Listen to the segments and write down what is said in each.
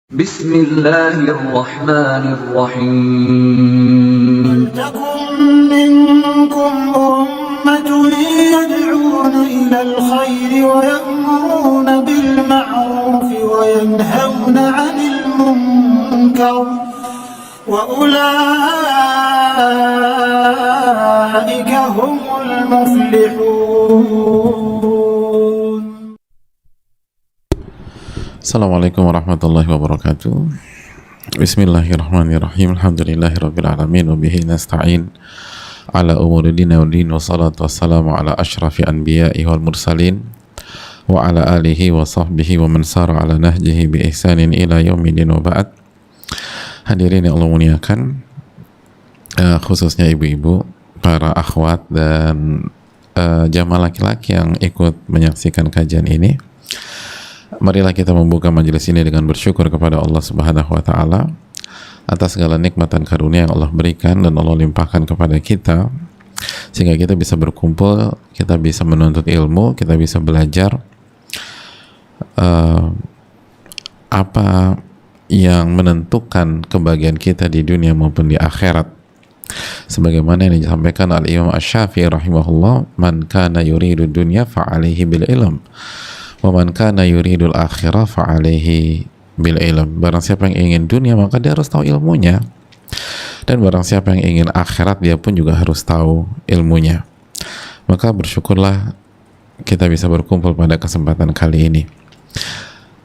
بسم الله الرحمن الرحيم ولتكن منكم أمة يدعون إلى الخير ويأمرون بالمعروف وينهون عن المنكر وأولئك هم المفلحون. Assalamualaikum warahmatullahi wabarakatuh. Bismillahirrahmanirrahim. Alhamdulillahirabbil alamin wa bihi nasta'in ala umuri dina wa din, wassalatu wassalamu ala asyrafil anbiya'i wal mursalin wa ala alihi wa sahbihi wa man sara ala nahjihi bi ihsanin ila yaumidin wa ba'd. Hadirin yang Allah muliakan, khususnya ibu-ibu, para akhwat dan jamaah laki-laki yang ikut menyaksikan kajian ini. Marilah kita membuka majelis ini dengan bersyukur kepada Allah Subhanahu wa taala atas segala nikmat dan karunia yang Allah berikan dan Allah limpahkan kepada kita, sehingga kita bisa berkumpul, kita bisa menuntut ilmu, kita bisa belajar apa yang menentukan kebahagiaan kita di dunia maupun di akhirat. Sebagaimana yang disampaikan Al-Imam Asy-Syafi'i rahimahullah, man kana yuridu dunya fa'alaihi bil ilm wa man kana yuridul akhirah fa'alaihi bil ilm. Barang siapa yang ingin dunia maka dia harus tahu ilmunya, dan barang siapa yang ingin akhirat dia pun juga harus tahu ilmunya. Maka bersyukurlah kita bisa berkumpul pada kesempatan kali ini.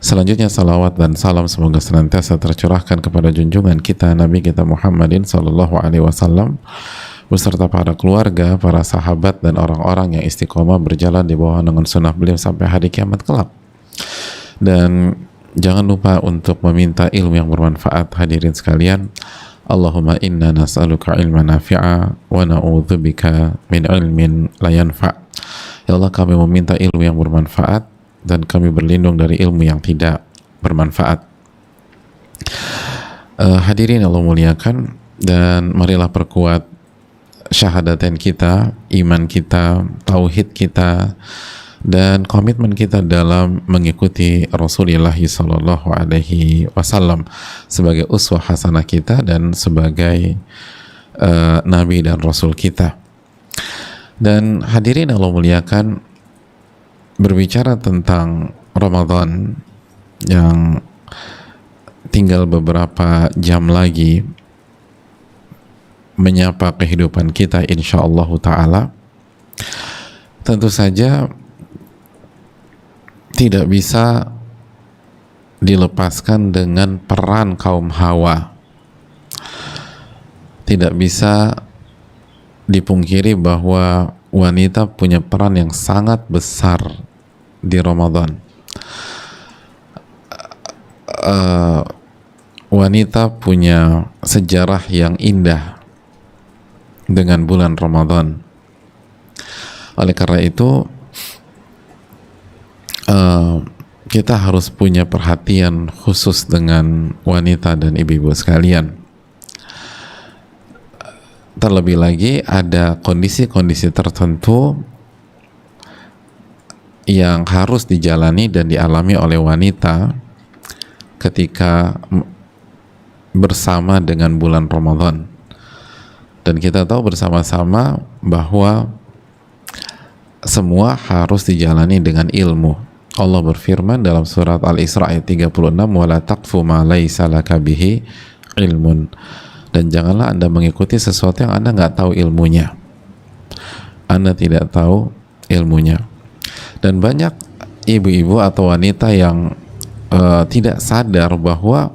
Selanjutnya salawat dan salam semoga senantiasa tercurahkan kepada junjungan kita Nabi kita Muhammadin sallallahu alaihi wasallam beserta para keluarga, para sahabat dan orang-orang yang istiqomah berjalan di bawah naungan sunnah beliau sampai hari kiamat kelak. Dan jangan lupa untuk meminta ilmu yang bermanfaat, hadirin sekalian. Allahumma inna nas'aluka ilman nafi'a wa na'udzubika min ilmin la yanfa'. Ya Allah, kami meminta ilmu yang bermanfaat dan kami berlindung dari ilmu yang tidak bermanfaat. Hadirin Allah muliakan, dan marilah perkuat syahadatain kita, iman kita, tauhid kita, dan komitmen kita dalam mengikuti Rasulullah sallallahu alaihi wasallam sebagai uswah hasanah kita dan sebagai nabi dan rasul kita. Dan hadirin Allah muliakan, berbicara tentang Ramadan yang tinggal beberapa jam lagi menyapa kehidupan kita insyaallah ta'ala, tentu saja tidak bisa dilepaskan dengan peran kaum Hawa. Tidak bisa dipungkiri bahwa wanita punya peran yang sangat besar di Ramadan. Wanita punya sejarah yang indah dengan bulan Ramadan. Oleh karena itu kita harus punya perhatian khusus dengan wanita dan ibu-ibu sekalian. Terlebih lagi ada kondisi-kondisi tertentu yang harus dijalani dan dialami oleh wanita ketika bersama dengan bulan Ramadan. Dan kita tahu bersama-sama bahwa semua harus dijalani dengan ilmu. Allah berfirman dalam surat Al-Isra ayat 36, "Wala taqfu ma laisa laka bihi ilmun." Dan janganlah Anda mengikuti sesuatu yang Anda nggak tahu ilmunya. Anda tidak tahu ilmunya. Dan banyak ibu-ibu atau wanita yang tidak sadar bahwa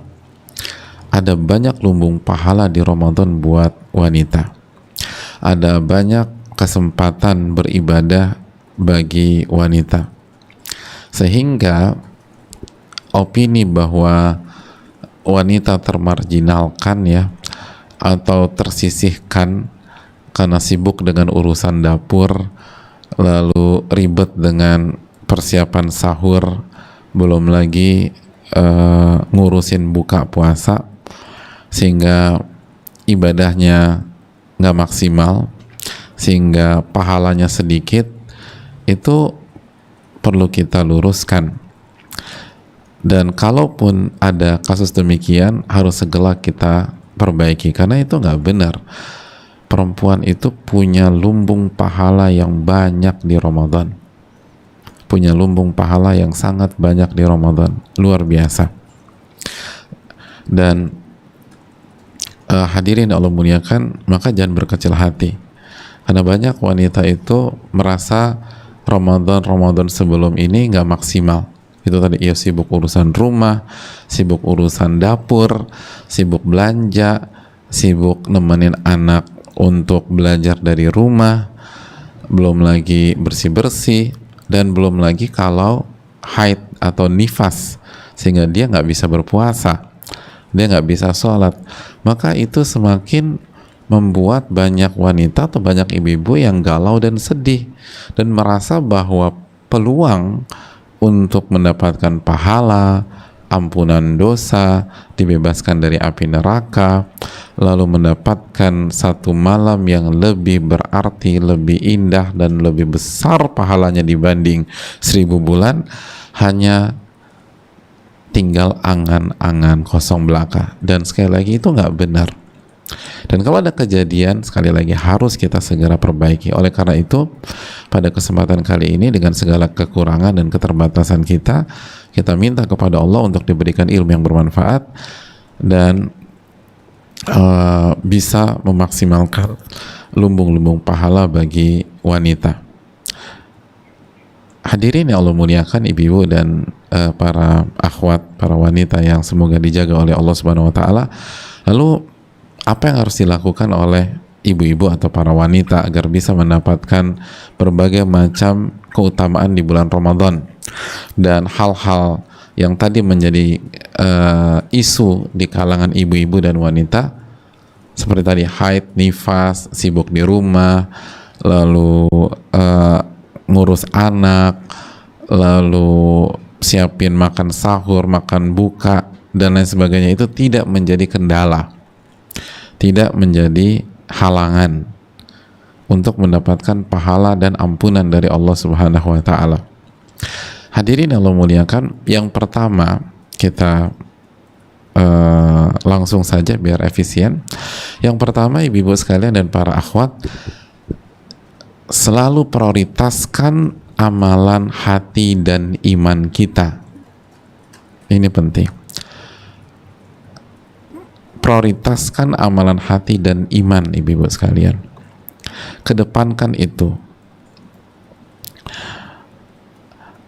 ada banyak lumbung pahala di Ramadan buat wanita. Ada banyak kesempatan beribadah bagi wanita. Sehingga opini bahwa wanita termarginalkan ya, atau tersisihkan karena sibuk dengan urusan dapur, lalu ribet dengan persiapan sahur, belum lagi ngurusin buka puasa, sehingga ibadahnya nggak maksimal, sehingga pahalanya sedikit. Itu perlu kita luruskan. Dan kalaupun ada kasus demikian, harus segera kita perbaiki, karena itu nggak benar. Perempuan itu punya lumbung pahala yang banyak di Ramadan, punya lumbung pahala yang sangat banyak di Ramadan, luar biasa. Dan hadirin Allah muliakan, maka jangan berkecil hati, karena banyak wanita itu merasa Ramadan sebelum ini nggak maksimal. Itu tadi, ia sibuk urusan rumah, sibuk urusan dapur, sibuk belanja, sibuk nemenin anak untuk belajar dari rumah, belum lagi bersih-bersih, dan belum lagi kalau haid atau nifas, sehingga dia nggak bisa berpuasa, dia nggak bisa sholat. Maka itu semakin membuat banyak wanita atau banyak ibu-ibu yang galau dan sedih, dan merasa bahwa peluang untuk mendapatkan pahala, ampunan dosa, dibebaskan dari api neraka, lalu mendapatkan satu malam yang lebih berarti, lebih indah, dan lebih besar pahalanya dibanding 1000 bulan, hanya tinggal angan-angan kosong belaka. Dan sekali lagi itu nggak benar. Dan kalau ada kejadian, sekali lagi harus kita segera perbaiki. Oleh karena itu, pada kesempatan kali ini, dengan segala kekurangan dan keterbatasan kita minta kepada Allah untuk diberikan ilmu yang bermanfaat dan bisa memaksimalkan lumbung-lumbung pahala bagi wanita. Hadirin yang Allah muliakan, ibu-ibu dan para akhwat, para wanita yang semoga dijaga oleh Allah Subhanahu wa taala. Lalu apa yang harus dilakukan oleh ibu-ibu atau para wanita agar bisa mendapatkan berbagai macam keutamaan di bulan Ramadan, dan hal-hal yang tadi menjadi isu di kalangan ibu-ibu dan wanita seperti tadi haid, nifas, sibuk di rumah, lalu ngurus anak, lalu siapin makan sahur, makan buka, dan lain sebagainya, itu tidak menjadi kendala, tidak menjadi halangan untuk mendapatkan pahala dan ampunan dari Allah Subhanahu wa taala. Hadirin Allah muliakan, yang pertama kita langsung saja biar efisien. Yang pertama, ibu-ibu sekalian dan para akhwat, selalu prioritaskan amalan hati dan iman kita. Ini penting. Prioritaskan amalan hati dan iman, ibu-ibu sekalian. Kedepankan itu.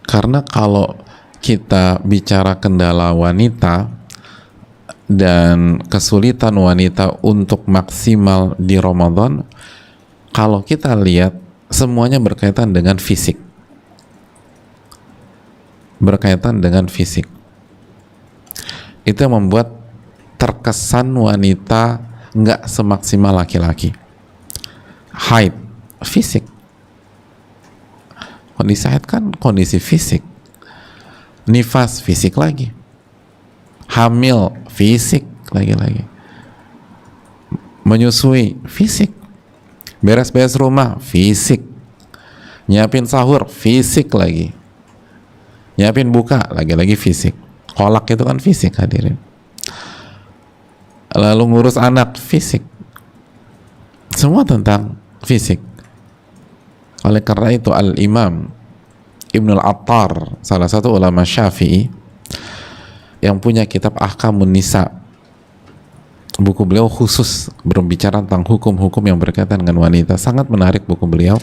Karena kalau kita bicara kendala wanita dan kesulitan wanita untuk maksimal di Ramadan, kalau kita lihat semuanya berkaitan dengan fisik. Berkaitan dengan fisik. Itu yang membuat terkesan wanita nggak semaksimal laki-laki. Haid, fisik. Kondisi haid kan kondisi fisik. Nifas, fisik lagi. Hamil, fisik lagi-lagi. Menyusui, fisik. Beres-beres rumah, fisik. Nyiapin sahur, fisik lagi. Nyiapin buka, lagi-lagi fisik. Kolak itu kan fisik, hadirin. Lalu ngurus anak, fisik. Semua tentang fisik. Oleh karena itu, Al-Imam Ibnul Attar, salah satu ulama Syafi'i yang punya kitab Ahkamun Nisa, buku beliau khusus berbicara tentang hukum-hukum yang berkaitan dengan wanita, sangat menarik buku beliau.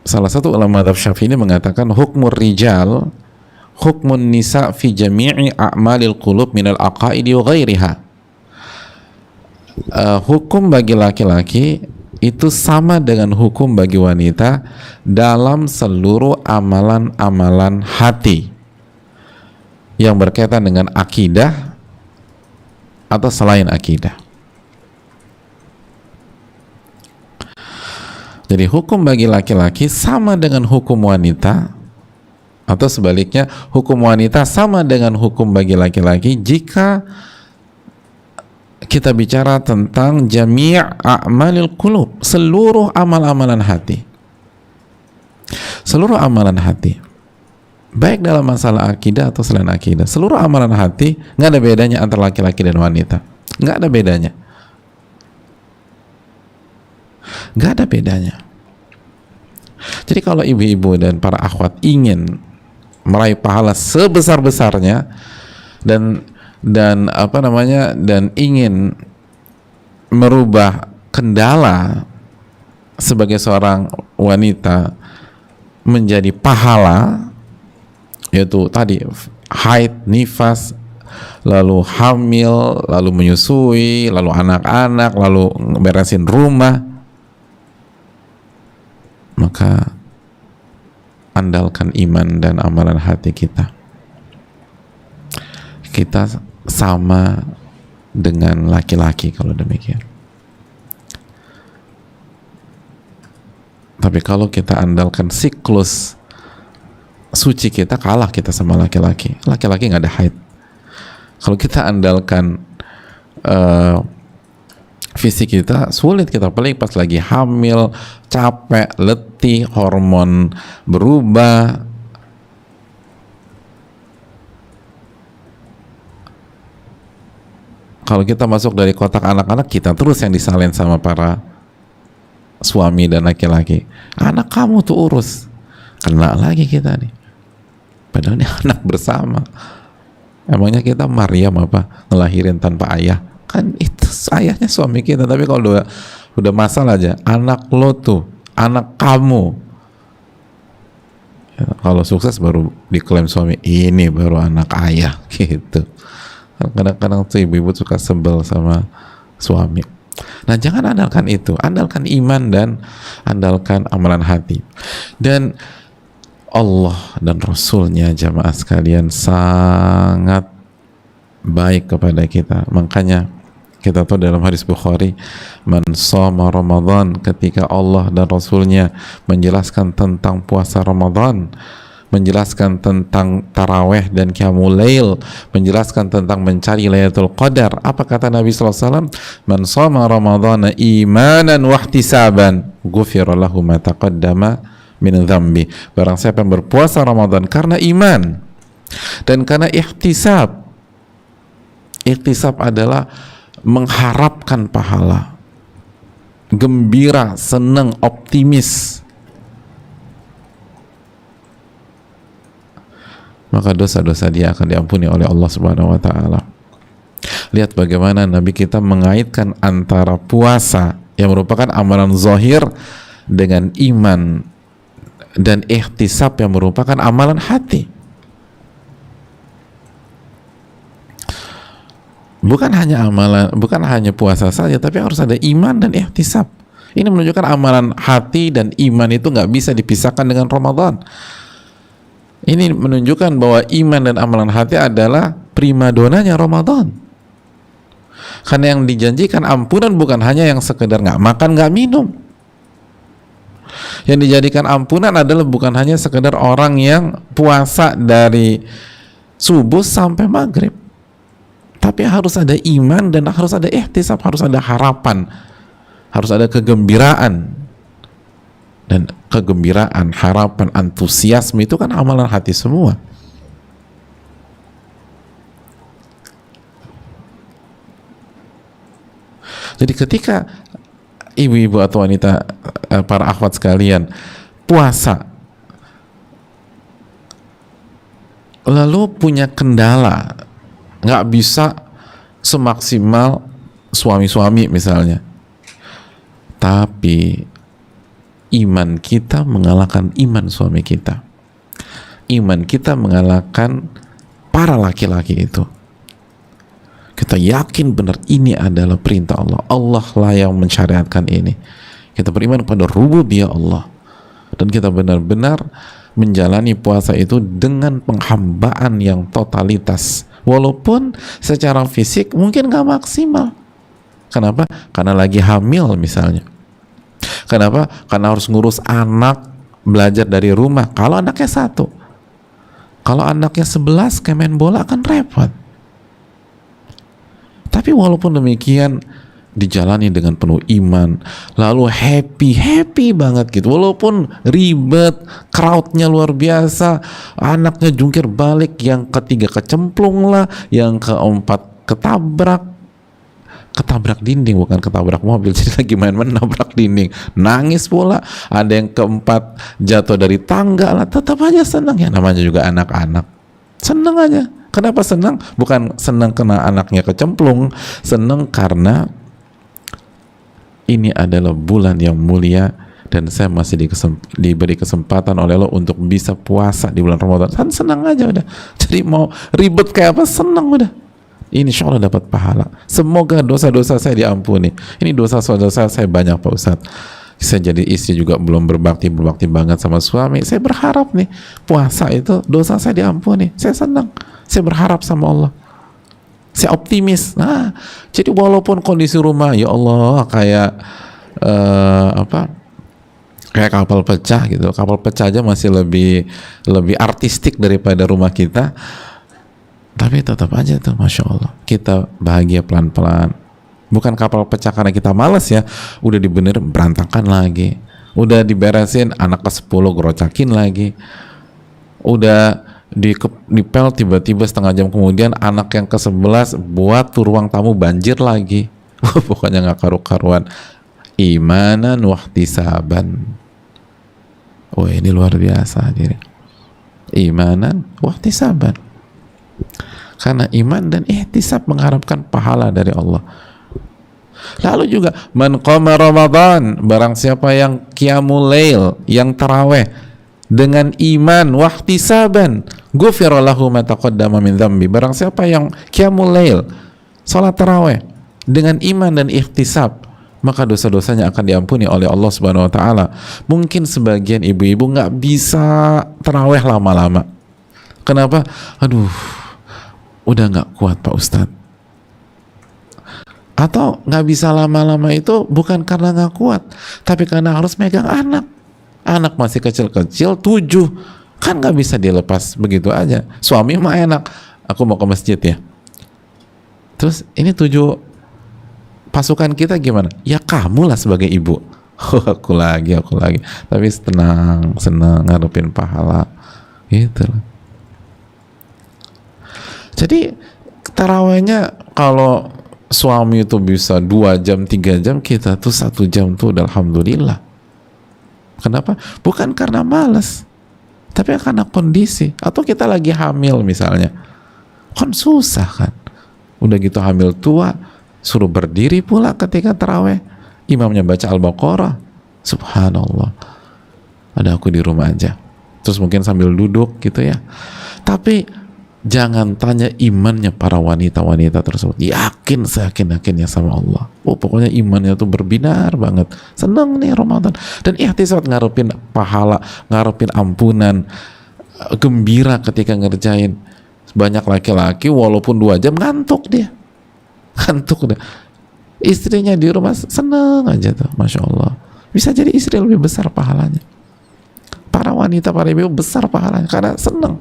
Salah satu ulama madhab Syafi'i ini mengatakan, hukmur rijal hukmun nisa fi jami'i a'malil qulub minal aqaidi wa ghairiha. Hukum bagi laki-laki itu sama dengan hukum bagi wanita dalam seluruh amalan-amalan hati yang berkaitan dengan akidah atau selain akidah. Jadi hukum bagi laki-laki sama dengan hukum wanita, atau sebaliknya hukum wanita sama dengan hukum bagi laki-laki jika kita bicara tentang jami' a'malil qulub, seluruh amal-amalan hati. Seluruh amalan hati. baik dalam masalah akidah atau selain akidah. Seluruh amalan hati nggak ada bedanya antara laki-laki dan wanita, nggak ada bedanya, nggak ada bedanya. Jadi kalau ibu-ibu dan para akhwat ingin meraih pahala sebesar-besarnya dan apa namanya, dan ingin merubah kendala sebagai seorang wanita menjadi pahala, yaitu tadi haid, nifas, lalu hamil, lalu menyusui, lalu anak-anak, lalu beresin rumah, maka andalkan iman dan amalan hati kita. Kita sama dengan laki-laki kalau demikian. Tapi kalau kita andalkan siklus suci kita, kalah kita sama laki-laki. Laki-laki nggak ada haid. Kalau kita andalkan fisik kita, sulit kita, apalagi pas lagi hamil, capek, letih, hormon berubah. Kalau kita masuk dari kotak anak-anak, kita terus yang disalin sama para suami dan laki-laki. Anak kamu tuh urus, kena lagi kita nih. Padahal ini anak bersama. Emangnya kita Maryam apa, ngelahirin tanpa ayah? Kan itu ayahnya suami kita. Tapi kalau udah masalah aja, anak lo tuh, anak kamu. Ya, kalau sukses baru diklaim suami, ini baru anak ayah gitu. Kadang-kadang tuh ibu-ibu suka sebel sama suami. Nah, jangan andalkan itu, andalkan iman dan andalkan amalan hati. Dan Allah dan Rasulnya, jamaah sekalian, sangat baik kepada kita. Makanya kita tahu dalam hadis Bukhari, man shoma Ramadan, ketika Allah dan Rasulnya menjelaskan tentang puasa Ramadan, menjelaskan tentang taraweh dan qiyamul lail, menjelaskan tentang mencari Lailatul Qadar. Apa kata Nabi SAW? Man shoma Ramadhana imanan wahtisaban ghufira lahu ma taqaddama min dzambi. Barang siapa yang berpuasa Ramadan karena iman dan karena ihtisab. Ihtisab adalah mengharapkan pahala, gembira, senang, optimis, maka dosa-dosa dia akan diampuni oleh Allah Subhanahu wa taala. Lihat bagaimana Nabi kita mengaitkan antara puasa yang merupakan amalan zahir dengan iman dan ihtisab yang merupakan amalan hati. Bukan hanya puasa saja, tapi harus ada iman dan ihtisab. Ini menunjukkan amalan hati dan iman itu nggak bisa dipisahkan dengan Ramadan. Ini menunjukkan bahwa iman dan amalan hati adalah primadonanya Ramadan. Karena yang dijanjikan ampunan bukan hanya yang sekedar nggak makan, nggak minum. Yang dijadikan ampunan adalah bukan hanya sekedar orang yang puasa dari subuh sampai maghrib, tapi harus ada iman dan harus ada ihtisab, harus ada harapan, harus ada kegembiraan. Dan kegembiraan, harapan, antusiasme itu kan amalan hati semua. Jadi ketika ibu-ibu atau wanita, para akhwat sekalian, puasa lalu punya kendala, nggak bisa semaksimal suami-suami misalnya, tapi iman kita mengalahkan iman suami kita, iman kita mengalahkan para laki-laki itu. Kita yakin benar ini adalah perintah Allah, Allah lah yang mensyariatkan ini. Kita beriman kepada rububiyah Allah, dan kita benar-benar menjalani puasa itu dengan penghambaan yang totalitas, walaupun secara fisik mungkin gak maksimal. Kenapa? Karena lagi hamil misalnya. Kenapa? Karena harus ngurus anak, belajar dari rumah. Kalau anaknya 1, kalau anaknya 11 kayak main bola kan repot. Tapi walaupun demikian, dijalani dengan penuh iman, lalu happy banget gitu, walaupun ribet, crowdnya luar biasa, anaknya jungkir balik, yang ketiga kecemplung lah, yang keempat ketabrak dinding, bukan ketabrak mobil, jadi lagi main-main nabrak dinding, nangis pula, ada yang keempat jatuh dari tangga lah, tetap aja senang. Ya namanya juga anak-anak, senang aja. Kenapa senang? Bukan senang karena anaknya kecemplung, senang karena ini adalah bulan yang mulia dan saya masih diberi kesempatan oleh Allah untuk bisa puasa di bulan Ramadan. Kan senang aja udah. Jadi mau ribet kayak apa, senang udah. Insya Allah dapat pahala. Semoga dosa-dosa saya diampuni. Ini dosa-dosa saya banyak Pak Ustadz. Saya jadi istri juga belum berbakti banget sama suami. Saya berharap nih puasa itu dosa saya diampuni. Saya senang. Saya berharap sama Allah. Saya optimis. Nah, jadi walaupun kondisi rumah, ya Allah, kayak kayak kapal pecah gitu. Kapal pecah aja masih lebih artistik daripada rumah kita. Tapi tetap aja tuh, masya Allah, kita bahagia pelan-pelan. Bukan kapal pecah karena kita malas ya. Udah dibenerin berantakan lagi. Udah diberesin anak ke-10 gerocakin lagi. Udah dipel tiba-tiba setengah jam kemudian anak yang ke-11 buat tuh ruang tamu banjir lagi. Pokoknya nggak karu-karuan. Imanan wahtisaban. Oh ini luar biasa hadirin. Imanan wahtisaban. Karena iman dan ihtisab mengharapkan pahala dari Allah. Lalu juga man qama Ramadan, barang siapa yang qiyamul lail, yang taraweh dengan iman wahtisaban, ghufira lahu ma taqaddama min dzambi. Barang siapa yang qiyamul lail, salat tarawih dengan iman dan ihtisab, maka dosa-dosanya akan diampuni oleh Allah Subhanahu wa taala. Mungkin sebagian ibu-ibu nggak bisa tarawih lama-lama. Kenapa? Aduh, udah nggak kuat Pak Ustadz. Atau nggak bisa lama-lama itu bukan karena nggak kuat, tapi karena harus megang anak. Anak masih kecil-kecil, 7, kan nggak bisa dilepas begitu aja. Suami mah enak, aku mau ke masjid ya. Terus ini 7 pasukan kita gimana? Ya kamu lah sebagai ibu. aku lagi. Tapi senang ngarepin pahala, gitu. Jadi tarawehnya kalau suami itu bisa 2 jam, 3 jam, kita tuh 1 jam tuh udah alhamdulillah. Kenapa? Bukan karena malas, tapi karena kondisi. Atau kita lagi hamil misalnya, kan susah kan. Udah gitu hamil tua, suruh berdiri pula ketika taraweh, imamnya baca Al-Baqarah, subhanallah, ada aku di rumah aja. Terus mungkin sambil duduk gitu ya. Tapi jangan tanya imannya para wanita-wanita tersebut. Yakin, seyakin-yakinnya sama Allah. Oh, pokoknya imannya tuh berbinar banget. Senang nih Ramadan. Dan ihtisab, ngarepin pahala, ngarepin ampunan, gembira ketika ngerjain. Banyak laki-laki walaupun 2 jam ngantuk dia. Ngantuk dia. Istrinya di rumah senang aja tuh, masya Allah. Bisa jadi istri lebih besar pahalanya. Para wanita, para ibu besar pahalanya karena senang.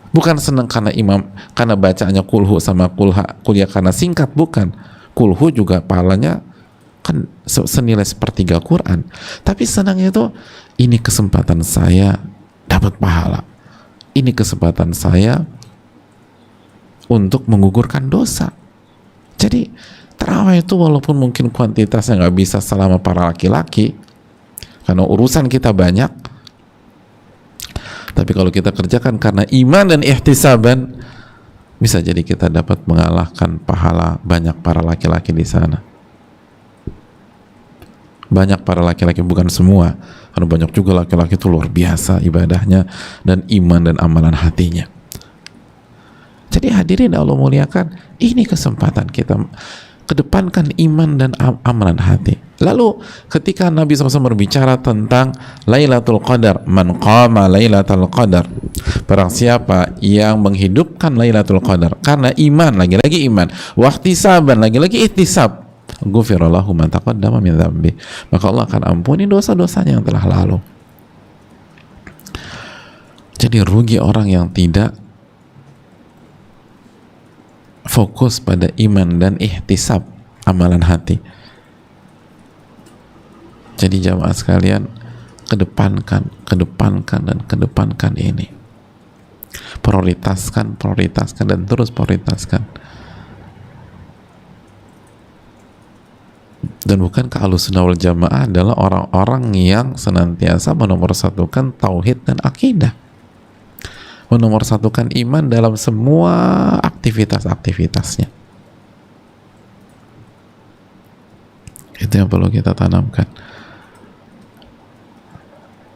Bukan senang karena karena bacaannya kulhu sama kuliah karena singkat, bukan. Kulhu juga pahalanya kan senilai sepertiga Quran. Tapi senangnya itu, ini kesempatan saya dapat pahala. Ini kesempatan saya untuk menggugurkan dosa. Jadi tarawih itu walaupun mungkin kuantitasnya nggak bisa selama para laki-laki, karena urusan kita banyak, tapi kalau kita kerjakan karena iman dan ihtisaban, bisa jadi kita dapat mengalahkan pahala banyak para laki-laki di sana. Banyak para laki-laki, bukan semua, karena banyak juga laki-laki itu luar biasa ibadahnya dan iman dan amalan hatinya. Jadi hadirin Allah muliakan, ini kesempatan kita kedepankan iman dan amalan hati. Lalu ketika Nabi SAW berbicara tentang Lailatul Qadar, man qama Lailatul Qadar, barang siapa yang menghidupkan Lailatul Qadar karena iman, lagi-lagi iman, wahtisaban, lagi-lagi ihtisab, ghufira lahu ma taqaddama min dzambi, maka Allah akan ampuni dosa-dosanya yang telah lalu. Jadi rugi orang yang tidak fokus pada iman dan ihtisab, amalan hati. Jadi jamaah sekalian, kedepankan ini. Prioritaskan dan terus prioritaskan. Dan bukankah Ahlussunnah wal Jamaah adalah orang-orang yang senantiasa menomorsatukan tauhid dan akidah, menomorsatukan iman dalam semua aktivitas-aktivitasnya. Itu yang perlu kita tanamkan.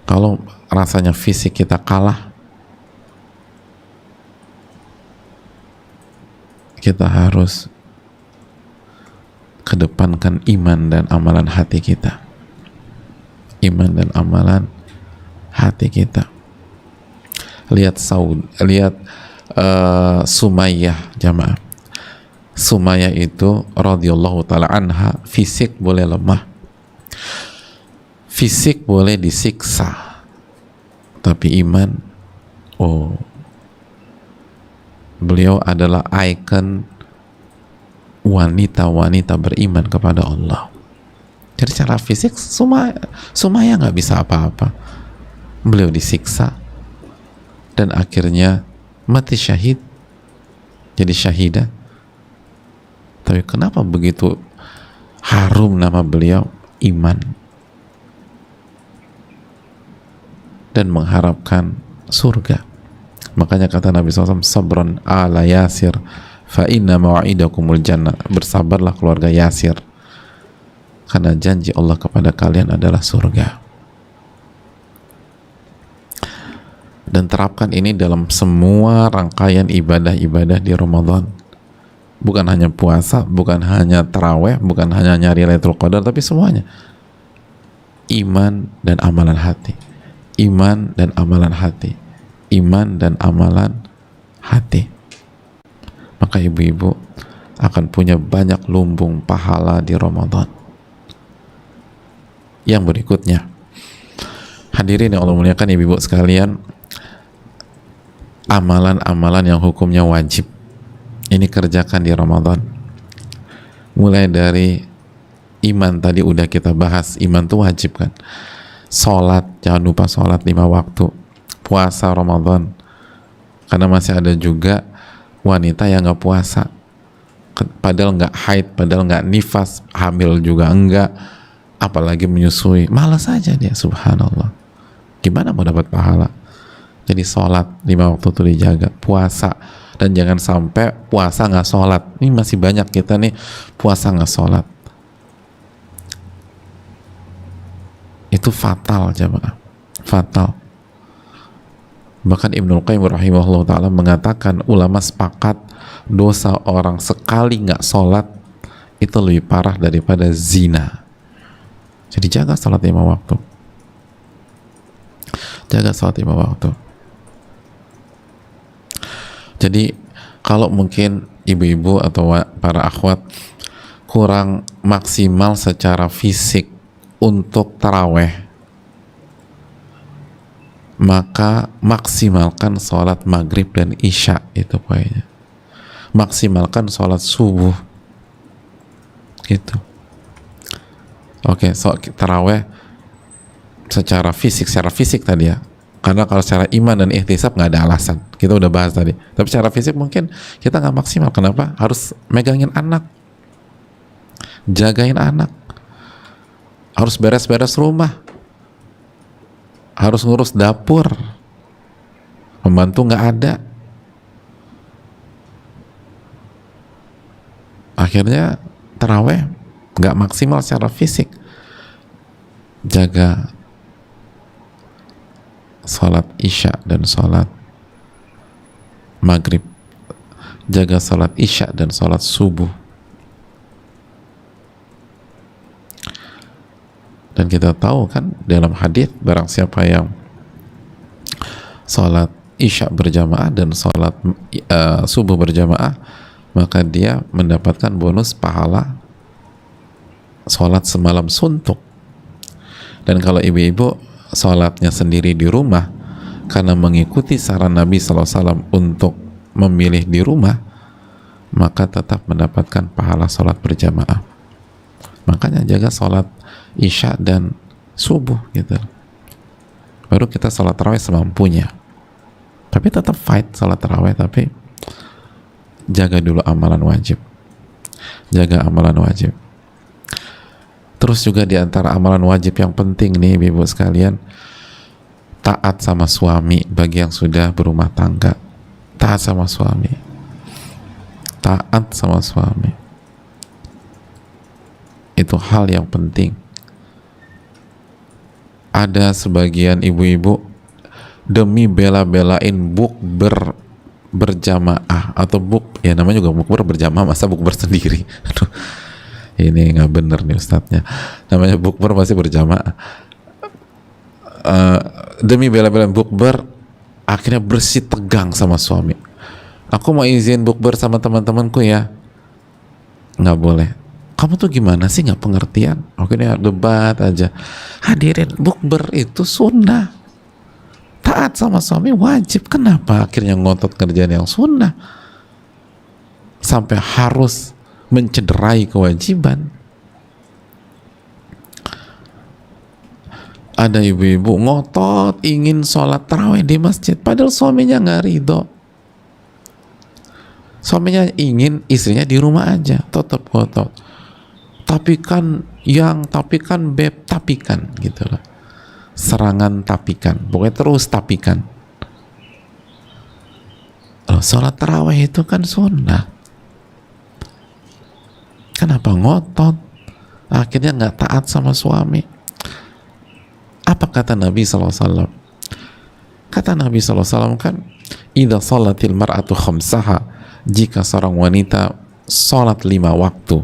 Kalau rasanya fisik kita kalah, kita harus kedepankan iman dan amalan hati kita. Iman dan amalan hati kita. Lihat Sumayyah, jamaah. Sumayyah itu radhiyallahu ta'ala anha, fisik boleh lemah, fisik boleh disiksa, tapi iman, beliau adalah ikon wanita-wanita beriman kepada Allah. Jadi secara fisik Sumayyah nggak bisa apa-apa. Beliau disiksa dan akhirnya mati syahid, jadi syahidah. Tapi kenapa begitu harum nama beliau? Iman dan mengharapkan surga. Makanya kata Nabi SAW, sabran ala Yasir fa inna maw'idakumul jannah. Bersabarlah keluarga Yasir, karena janji Allah kepada kalian adalah surga. Dan terapkan ini dalam semua rangkaian ibadah-ibadah di Ramadan. Bukan hanya puasa, bukan hanya taraweh, bukan hanya nyari Lailatul Qadar, tapi semuanya. Iman dan amalan hati. Iman dan amalan hati. Iman dan amalan hati. Maka ibu-ibu akan punya banyak lumbung pahala di Ramadan. Yang berikutnya, hadirin yang Allah muliakan ibu-ibu sekalian, amalan-amalan yang hukumnya wajib ini kerjakan di Ramadan. Mulai dari iman, tadi udah kita bahas, iman tuh wajib kan. Sholat, jangan lupa sholat 5 waktu. Puasa Ramadan, karena masih ada juga wanita yang nggak puasa, padahal nggak haid, padahal nggak nifas, hamil juga enggak, apalagi menyusui, malas aja dia, subhanallah. Gimana mau dapat pahala? Jadi sholat 5 waktu itu dijaga, puasa, dan jangan sampai puasa nggak sholat. Ini masih banyak kita nih puasa nggak sholat. Itu fatal jamaah, fatal. Bahkan Ibnul Qayyim rahimahullah ta'ala mengatakan, ulama sepakat dosa orang sekali nggak sholat itu lebih parah daripada zina. Jadi jaga sholat 5 waktu, jaga sholat 5 waktu. Jadi kalau mungkin ibu-ibu atau para akhwat kurang maksimal secara fisik untuk taraweh, maka maksimalkan sholat maghrib dan isya, itu poinnya. Maksimalkan sholat subuh, gitu. Oke, taraweh secara fisik tadi ya. Karena kalau secara iman dan ihtisab nggak ada alasan, kita udah bahas tadi. Tapi secara fisik mungkin kita nggak maksimal. Kenapa? Harus megangin anak, jagain anak, harus beres-beres rumah, harus ngurus dapur, pembantu nggak ada. Akhirnya taraweh nggak maksimal secara fisik. Jaga sholat isya dan sholat maghrib, jaga sholat isya dan sholat subuh. Dan kita tahu kan dalam hadis, barang siapa yang sholat isya berjamaah dan sholat subuh berjamaah, maka dia mendapatkan bonus pahala sholat semalam suntuk. Dan kalau ibu-ibu sholatnya sendiri di rumah karena mengikuti saran Nabi SAW untuk memilih di rumah, maka tetap mendapatkan pahala sholat berjamaah. Makanya jaga sholat isya dan subuh gitu. Baru kita sholat tarawih semampunya. Tapi tetap fight sholat tarawih, tapi jaga dulu amalan wajib. Jaga amalan wajib. Terus juga di antara amalan wajib yang penting nih ibu sekalian, taat sama suami bagi yang sudah berumah tangga. Taat sama suami. Taat sama suami. Itu hal yang penting. Ada sebagian ibu-ibu demi bela-belain bukber berjamaah atau ya namanya juga bukber berjamaah, masa bukber sendiri. Aduh, ini nggak bener nih ustadznya. Namanya bukber pasti berjamaah. Demi bela-belain bukber, akhirnya bersih tegang sama suami. Aku mau izin bukber sama teman-temanku ya. Nggak boleh. Kamu tuh gimana sih, nggak pengertian? Akhirnya debat aja. Hadirin, bukber itu sunnah. Taat sama suami wajib. Kenapa akhirnya ngotot kerjaan yang sunnah sampai harus mencederai kewajiban? Ada ibu-ibu ngotot ingin sholat tarawih di masjid, padahal suaminya nggak ridho. Suaminya ingin istrinya di rumah aja, tetap ngotot. Tapi kan beb, tapi kan gitu lah. Serangan tapikan, pokoknya terus tapikan. Sholat tarawih itu kan sunnah. Kenapa ngotot? Akhirnya nggak taat sama suami. Apa kata Nabi SAW? Kata Nabi SAW kan, idza shalatil mar'atu khamsaha, jika seorang wanita sholat 5 waktu,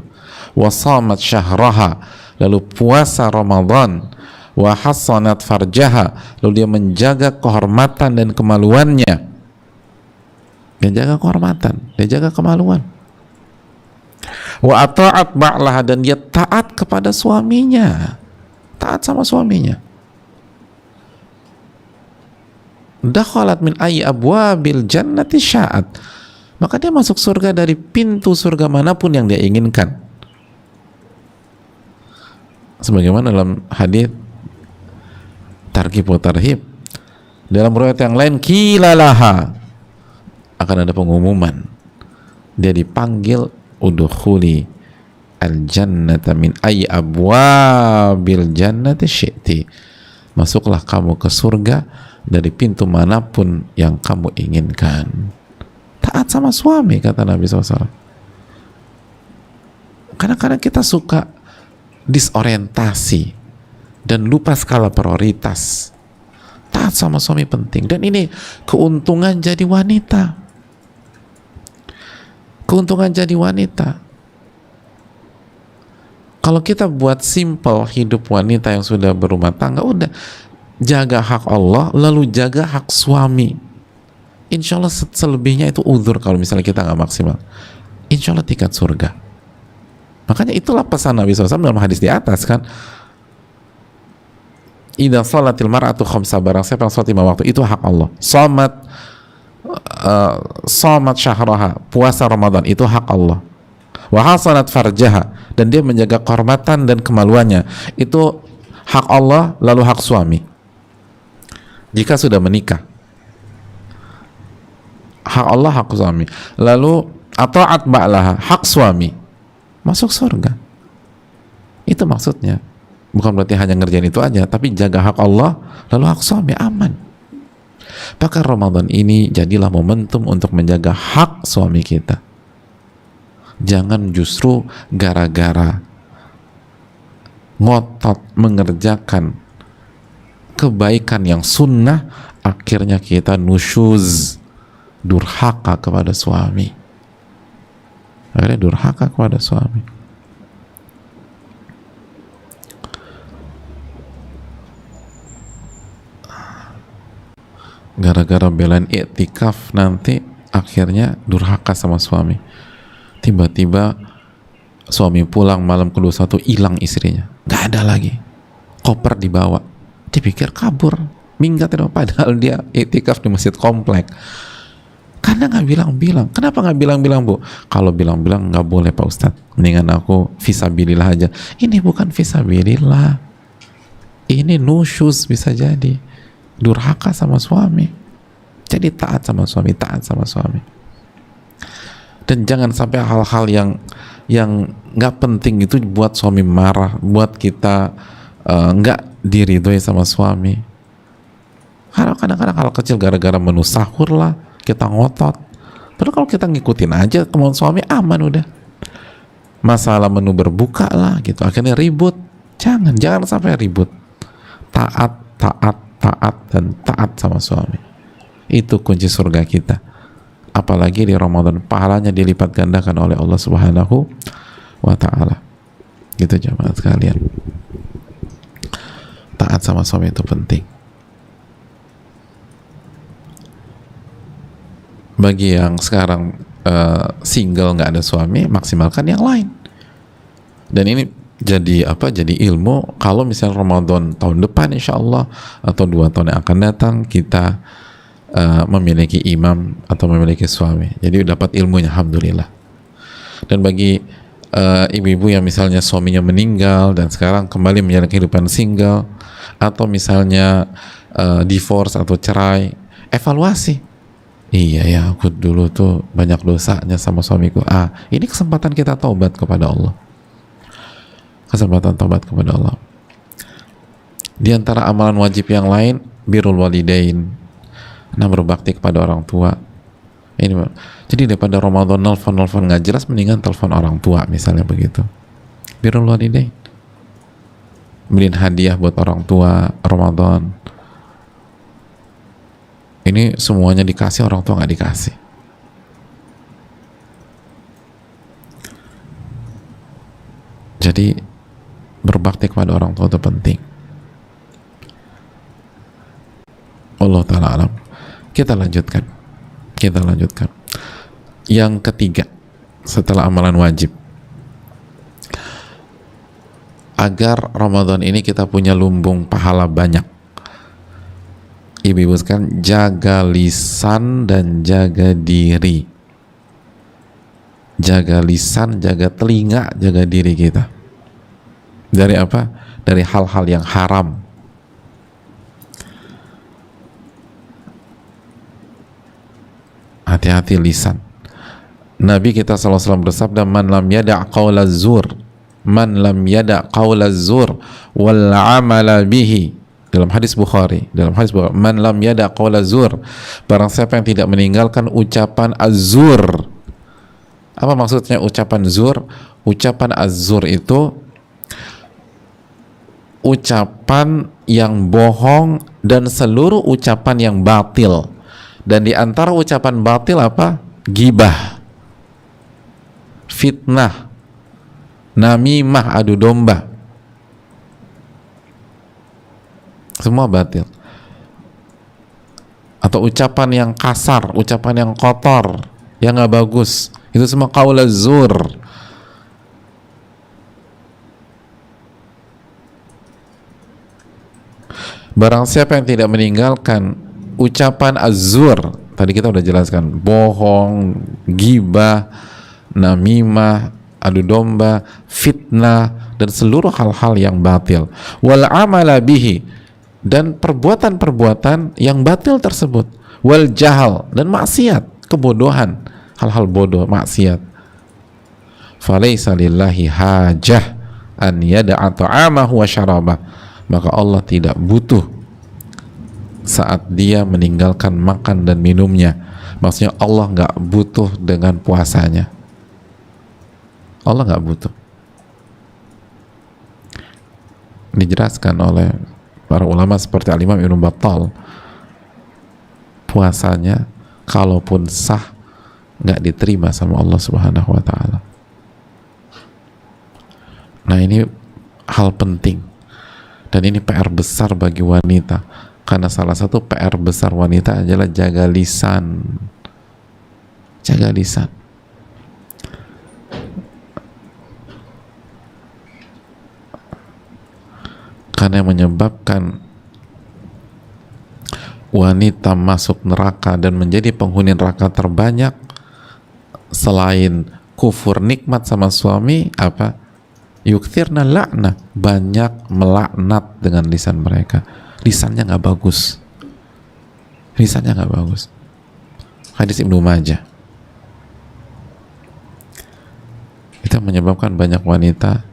wasamat syahraha, lalu puasa Ramadan, wa hassanat farjaha, lalu dia menjaga kehormatan dan kemaluannya. Dia jaga kehormatan, dia jaga kemaluan. Wa ata'at ba'laha, dan dia taat kepada suaminya, taat sama suaminya. Dakhalat min ayyi abwabil jannati sya'at, maka dia masuk surga dari pintu surga manapun yang dia inginkan. Sebagaimana dalam hadis targhib wa tarhib, dalam riwayat yang lain kilalaha, akan ada pengumuman, dia dipanggil udkhuli al-jannata min ayyi abwabil jannati syi'ti, masuklah kamu ke surga dari pintu manapun yang kamu inginkan. Taat sama suami, kata Nabi SAW. Kadang-kadang kita suka disorientasi dan lupa skala prioritas. Taat sama suami penting, dan ini keuntungan jadi wanita. Keuntungan jadi wanita. Kalau kita buat simple hidup wanita yang sudah berumah tangga, udah jaga hak Allah, lalu jaga hak suami. Insya Allah selebihnya itu uzur kalau misalnya kita nggak maksimal. Insya Allah tiket surga. Makanya itulah pesan Nabi SAW dalam hadis di atas kan. Idza shalatil mar'atu khamsa, barang siapa yang sholat 5 waktu, itu hak Allah. Shamat syahraha, puasa Ramadan, itu hak Allah. Wa hasanat farjaha, dan dia menjaga kehormatan dan kemaluannya, itu hak Allah, lalu hak suami. Jika sudah menikah, hak Allah, hak suami, lalu ata'at ba'laha, hak suami, masuk surga. Itu maksudnya. Bukan berarti hanya ngerjain itu aja, tapi jaga hak Allah, lalu hak suami, aman. Maka Ramadan ini jadilah momentum untuk menjaga hak suami kita. Jangan justru gara-gara ngotot mengerjakan kebaikan yang sunnah, akhirnya kita nusyuz, durhaka kepada suami. Akhirnya durhaka kepada suami. Gara-gara belain iktikaf, nanti akhirnya durhaka sama suami. Tiba-tiba suami pulang malam ke-21, hilang istrinya, nggak ada lagi, koper dibawa, dipikir kabur, minggat, padahal dia iktikaf di masjid komplek. Karena nggak bilang-bilang. Kenapa nggak bilang-bilang, Bu? Kalau bilang-bilang nggak boleh, Pak Ustadz. Mendingan aku fisabilillah aja. Ini bukan fisabilillah. Ini nusyuz, bisa jadi durhaka sama suami. Jadi taat sama suami, taat sama suami. Dan jangan sampai hal-hal yang nggak penting itu buat suami marah, buat kita nggak diridhoi sama suami. Karena kadang-kadang hal kecil gara-gara menu sahur lah kita ngotot. Padahal kalau kita ngikutin aja kemauan suami, aman udah. Masalah menu berbuka lah gitu, akhirnya ribut. Jangan sampai ribut. Taat, dan taat sama suami. Itu kunci surga kita. Apalagi di Ramadan, pahalanya dilipat gandakan oleh Allah Subhanahu wa ta'ala. Gitu jemaat sekalian. Taat sama suami itu penting. Bagi yang sekarang single nggak ada suami, maksimalkan yang lain. Dan ini jadi apa? Jadi ilmu. Kalau misalnya Ramadan tahun depan, insya Allah, atau 2 tahun yang akan datang, kita memiliki imam atau memiliki suami. Jadi dapat ilmunya, alhamdulillah. Dan bagi ibu-ibu yang misalnya suaminya meninggal dan sekarang kembali menjalani kehidupan single, atau misalnya divorce atau cerai, evaluasi. Iya ya, aku dulu tuh banyak dosanya sama suamiku. Ini kesempatan kita taubat kepada Allah. Kesempatan taubat kepada Allah. Di antara amalan wajib yang lain, birrul walidain. Nah, berbakti kepada orang tua. Jadi daripada Ramadan nelfon nggak jelas, mendingan telepon orang tua misalnya begitu. Birrul walidain. Beliin hadiah buat orang tua Ramadan. Ini semuanya dikasih, orang tua nggak dikasih. Jadi berbakti kepada orang tua itu penting. Allah ta'ala alam. Kita lanjutkan. Yang ketiga, setelah amalan wajib, agar Ramadan ini kita punya lumbung pahala banyak, ibu-ibu sekalian, jaga lisan dan jaga diri. Jaga lisan, jaga telinga, jaga diri kita. Dari apa? Dari hal-hal yang haram. Hati-hati lisan. Nabi kita SAW bersabda, man lam yada' qawla zur, wal amala bihi. Dalam hadis Bukhari, man lam yada' qawla zur, barang siapa yang tidak meninggalkan ucapan az-zur. Apa maksudnya ucapan zur? Ucapan az-zur itu ucapan yang bohong dan seluruh ucapan yang batil. Dan di antara ucapan batil apa? Gibah, fitnah, namimah, adu domba. Semua batil. Atau ucapan yang kasar, ucapan yang kotor, yang nggak bagus, itu semua qaul az-zur. Barang siapa yang tidak meninggalkan ucapan az-zur, tadi kita udah jelaskan, bohong, gibah, namimah, adu domba, fitnah, dan seluruh hal-hal yang batil, wal amala bihi, dan perbuatan-perbuatan yang batil tersebut, wal jahal, dan maksiat, kebodohan, hal-hal bodoh, maksiat, falaysa lillahi hajah an yada'a ta'amahu wa syarabah, maka Allah tidak butuh saat dia meninggalkan makan dan minumnya. Maksudnya Allah nggak butuh dengan puasanya. Allah nggak butuh. Dijelaskan oleh para ulama seperti Al-Imam Ibnu Battal, puasanya kalaupun sah nggak diterima sama Allah Subhanahu wa ta'ala. Nah, ini hal penting, dan ini PR besar bagi wanita, karena salah satu PR besar wanita adalah jaga lisan. Jaga lisan. Karena yang menyebabkan wanita wanita masuk neraka dan menjadi penghuni neraka terbanyak selain kufur nikmat sama suami, apa? Yukthirna la'nah, banyak melaknat dengan lisan mereka. Lisannya nggak bagus, lisannya nggak bagus. Hadis Ibnu Majah. Itu menyebabkan banyak wanita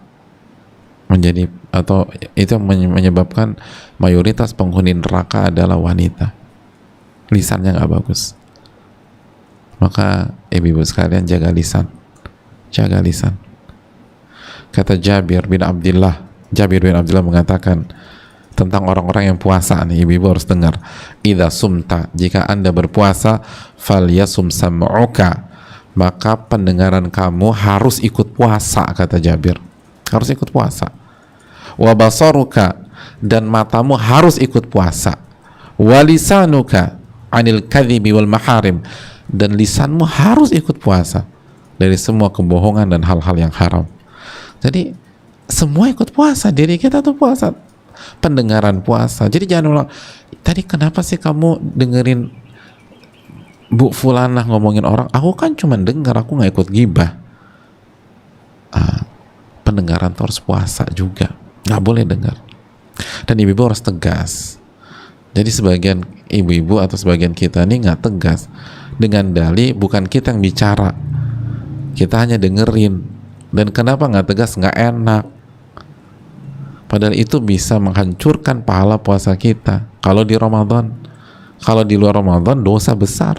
menjadi, atau itu menyebabkan mayoritas penghuni neraka adalah wanita. Lisannya nggak bagus. Maka ibu-ibu sekalian jaga lisan, jaga lisan. Kata Jabir bin Abdullah mengatakan tentang orang-orang yang puasa nih, ibu-ibu harus dengar. Idza sumta, jika Anda berpuasa, falyasum sam'uka, maka pendengaran kamu harus ikut puasa, kata Jabir. Harus ikut puasa. Wa basaruka, dan matamu harus ikut puasa. Wa lisanuka anil kadhibi wal maharim, dan lisanmu harus ikut puasa dari semua kebohongan dan hal-hal yang haram. Jadi semua ikut puasa, diri kita tuh puasa, pendengaran puasa. Jadi jangan ulang, tadi kenapa sih kamu dengerin Bu Fulanah ngomongin orang? Aku kan cuma dengar, aku nggak ikut gibah. Pendengaran tuh harus puasa juga, nggak boleh dengar. Dan ibu-ibu harus tegas. Jadi sebagian ibu-ibu atau sebagian kita nih nggak tegas dengan dalih, bukan kita yang bicara, kita hanya dengerin. Dan kenapa nggak tegas? Nggak enak. Padahal itu bisa menghancurkan pahala puasa kita kalau di Ramadan. Kalau di luar Ramadan dosa besar.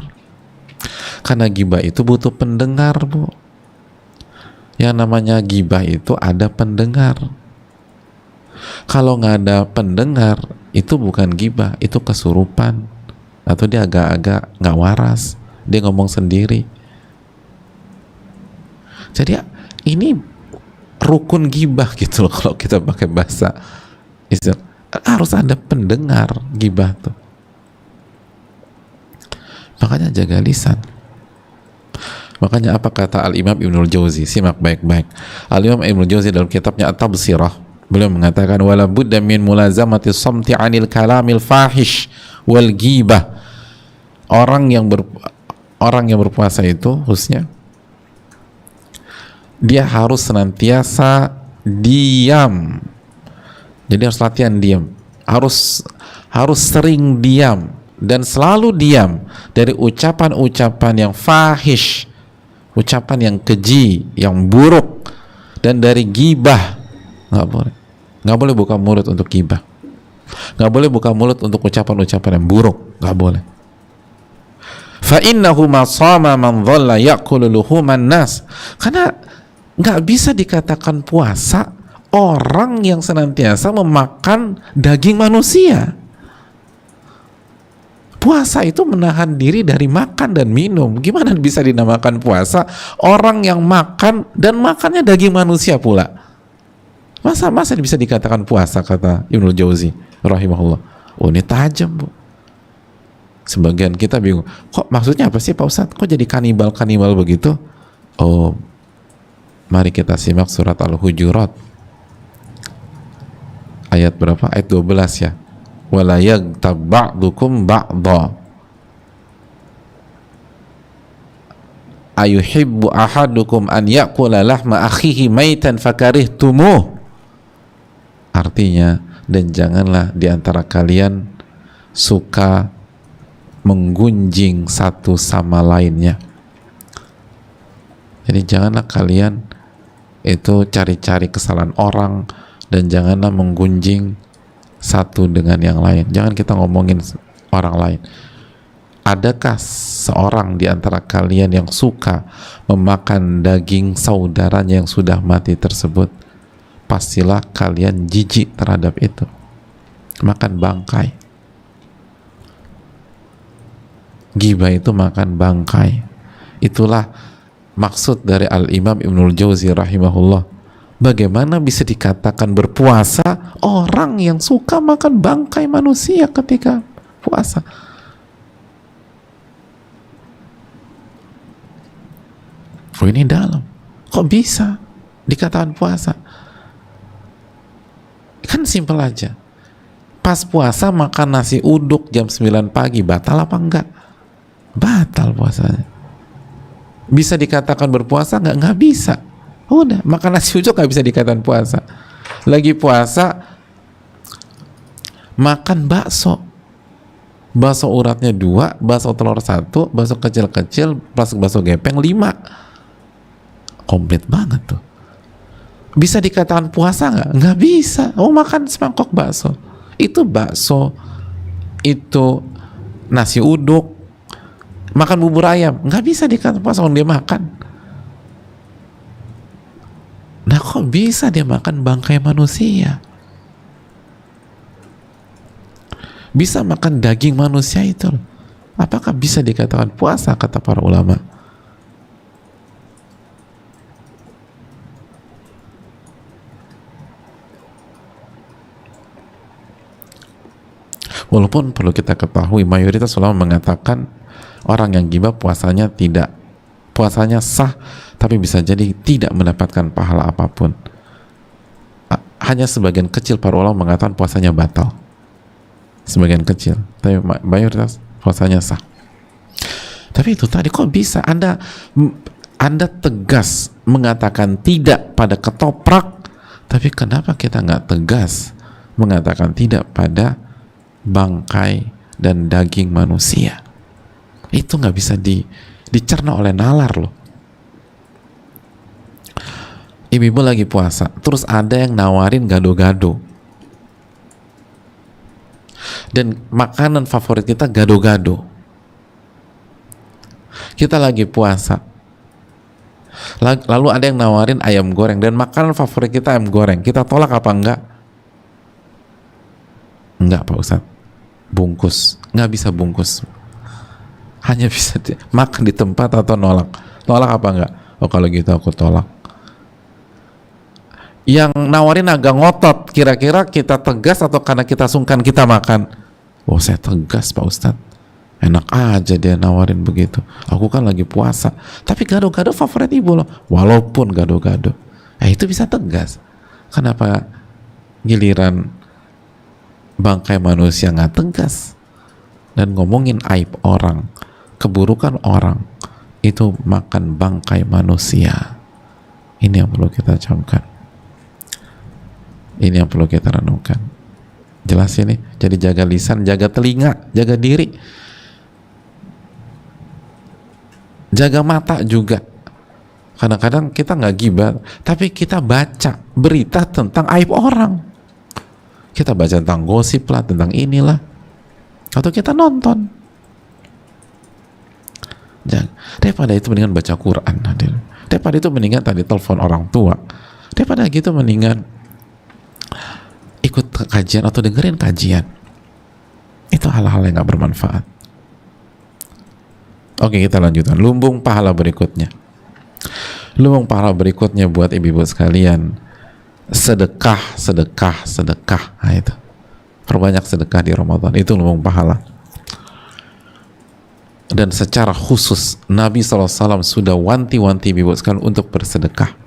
Karena gibah itu butuh pendengar, Bu. Yang namanya gibah itu ada pendengar. Kalau nggak ada pendengar, itu bukan gibah, itu kesurupan. Atau dia agak-agak nggak waras, dia ngomong sendiri. Jadi ini rukun gibah gitu loh, kalau kita pakai bahasa Islam. Harus ada pendengar gibah tuh. Makanya jaga lisan. Makanya apa kata Al-Imam Ibnul Jauzi? Simak baik-baik. Al-Imam Ibnul Jauzi dalam kitabnya At-Tabsirah, beliau mengatakan wala budda min mulazamati samti 'anil kalamil fahish wal ghibah. Orang yang berpuasa itu khususnya dia harus senantiasa diam. Jadi harus latihan diam. Harus sering diam dan selalu diam dari ucapan-ucapan yang fahish, ucapan yang keji, yang buruk, dan dari gibah. Nggak boleh buka mulut untuk gibah. Nggak boleh buka mulut untuk ucapan-ucapan yang buruk. Nggak boleh. Fa innahu ma shama man dhalla ya'kulu luhuman nas. Karena nggak bisa dikatakan puasa orang yang senantiasa memakan daging manusia. Puasa itu menahan diri dari makan dan minum. Gimana bisa dinamakan puasa orang yang makan dan makannya daging manusia pula? Masa bisa dikatakan puasa, kata Ibnul Jauzi rahimahullah. Oh, ini tajam, Bu. Sebagian kita bingung, kok maksudnya apa sih Pak Ustadz? Kok jadi kanibal begitu? Oh, mari kita simak surat Al-Hujurat ayat berapa? Ayat 12 ya. Wala yaghtab ba'dukum ba'dha ayuhibbu ahadukum an ya'kula lahma akhihi maitan fakarihtumuh. Artinya, dan janganlah di antara kalian suka menggunjing satu sama lainnya. Jadi janganlah kalian itu cari-cari kesalahan orang, dan janganlah menggunjing satu dengan yang lain. Jangan kita ngomongin orang lain. Adakah seorang di antara kalian yang suka memakan daging saudaranya yang sudah mati tersebut? Pastilah kalian jijik terhadap itu. Makan bangkai. Ghibah itu makan bangkai. Itulah maksud dari Al-Imam Ibnul Jauzi rahimahullah. Bagaimana bisa dikatakan berpuasa orang yang suka makan bangkai manusia ketika puasa? Oh, ini dalam. Kok bisa dikatakan puasa? Kan simpel aja. Pas puasa makan nasi uduk jam 9 pagi, batal apa enggak? Batal puasanya. Bisa dikatakan berpuasa nggak? Nggak bisa. Udah, makan nasi uduk nggak bisa dikatakan puasa. Lagi puasa makan bakso, bakso uratnya 2, bakso telur 1, bakso kecil-kecil, bakso gepeng 5, komplit banget tuh. Bisa dikatakan puasa nggak? Nggak bisa. Oh, makan semangkok bakso, itu bakso, itu nasi uduk, makan bubur ayam, nggak bisa dikatakan puasa kalau dia makan. Nah, kok bisa dia makan bangkai manusia? Bisa makan daging manusia itu? Apakah bisa dikatakan puasa, kata para ulama? Walaupun perlu kita ketahui, mayoritas ulama mengatakan orang yang ghibah puasanya sah, tapi bisa jadi tidak mendapatkan pahala apapun. Hanya sebagian kecil para ulama mengatakan puasanya batal. Sebagian kecil, tapi mayoritas puasanya sah. Tapi itu tadi, kok bisa Anda tegas mengatakan tidak pada ketoprak, tapi kenapa kita nggak tegas mengatakan tidak pada bangkai dan daging manusia? Itu nggak bisa dicerna oleh nalar loh. Ibu-ibu lagi puasa, terus ada yang nawarin gado-gado, dan makanan favorit kita gado-gado. Kita lagi puasa, lalu ada yang nawarin ayam goreng, dan makanan favorit kita ayam goreng. Kita tolak apa enggak? Enggak, Pak Ustadz. Bungkus, nggak bisa bungkus, hanya bisa makan di tempat atau nolak. Nolak apa enggak? Oh, kalau gitu aku tolak. Yang nawarin agak ngotot, kira-kira kita tegas atau karena kita sungkan kita makan? Oh, saya tegas, Pak Ustadz. Enak aja dia nawarin begitu. Aku kan lagi puasa. Tapi gado-gado favorit ibu loh. Walaupun gado-gado, itu bisa tegas. Kenapa giliran bangkai manusia nggak tegas? Dan ngomongin aib orang, keburukan orang, itu makan bangkai manusia. Ini yang perlu kita camkan. Ini yang perlu kita renungkan. Jelas ini? Jadi jaga lisan, jaga telinga, jaga diri, jaga mata juga. Kadang-kadang kita nggak ghibah, tapi kita baca berita tentang aib orang. Kita baca tentang gosip lah, tentang inilah, atau kita nonton. Daripada itu mendingan baca Quran, hadir. Daripada itu mendingan tadi telepon orang tua. Daripada gitu mendingan ikut kajian atau dengerin kajian. Itu hal-hal yang gak bermanfaat. Oke, kita lanjutkan. Lumbung pahala berikutnya. Lumbung pahala berikutnya buat ibu-ibu sekalian, sedekah. Nah, itu. Perbanyak sedekah di Ramadan. Itu lumbung pahala. Dan secara khusus Nabi SAW sudah wanti-wanti ibu-ibu sekalian untuk bersedekah.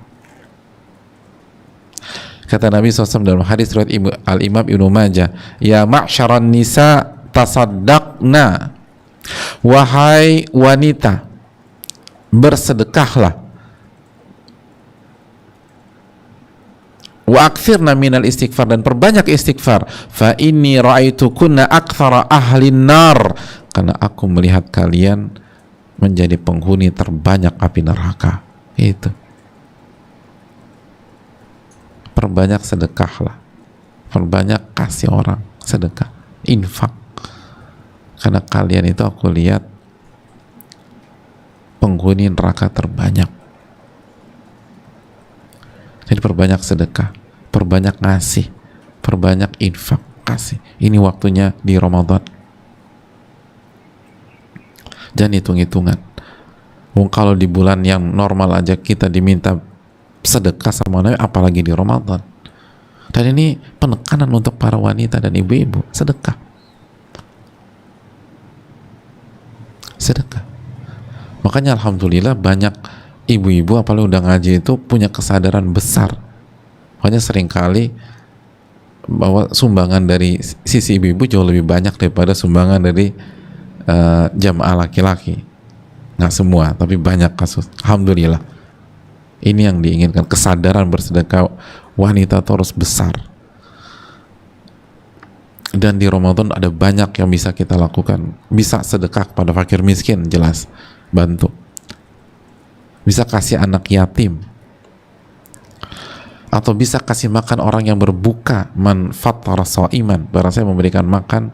Kata Nabi SAW dalam hadis riwayat Al-Imam Ibnu Majah, ya ma'syaran nisa tasaddaqna, wahai wanita bersedekahlah, wa aktsirna minal istighfar, dan perbanyak istighfar, fa inni ra'aitukunna aktsara ahlin nar, karena aku melihat kalian menjadi penghuni terbanyak api neraka. Itu. Perbanyak sedekahlah, perbanyak kasih orang sedekah, infak, karena kalian itu aku lihat penghuni neraka terbanyak. Jadi perbanyak sedekah, perbanyak ngasih, perbanyak infak, kasih. Ini waktunya di Ramadan. Jangan hitung-hitungan. Kalau di bulan yang normal aja kita diminta sedekah sama Nabi, apalagi di Ramadan. Dan ini penekanan untuk para wanita dan ibu-ibu, sedekah. Sedekah. Makanya alhamdulillah banyak ibu-ibu apalagi udah ngaji itu punya kesadaran besar. Makanya seringkali bahwa sumbangan dari sisi ibu-ibu jauh lebih banyak daripada sumbangan dari jamaah laki-laki. Nggak semua, tapi banyak kasus. Alhamdulillah. Ini yang diinginkan, kesadaran bersedekah wanita itu harus besar. Dan di Ramadan ada banyak yang bisa kita lakukan. Bisa sedekah kepada fakir miskin, jelas, bantu. Bisa kasih anak yatim, atau bisa kasih makan orang yang berbuka, man fattara shaiman, barang saya memberikan makan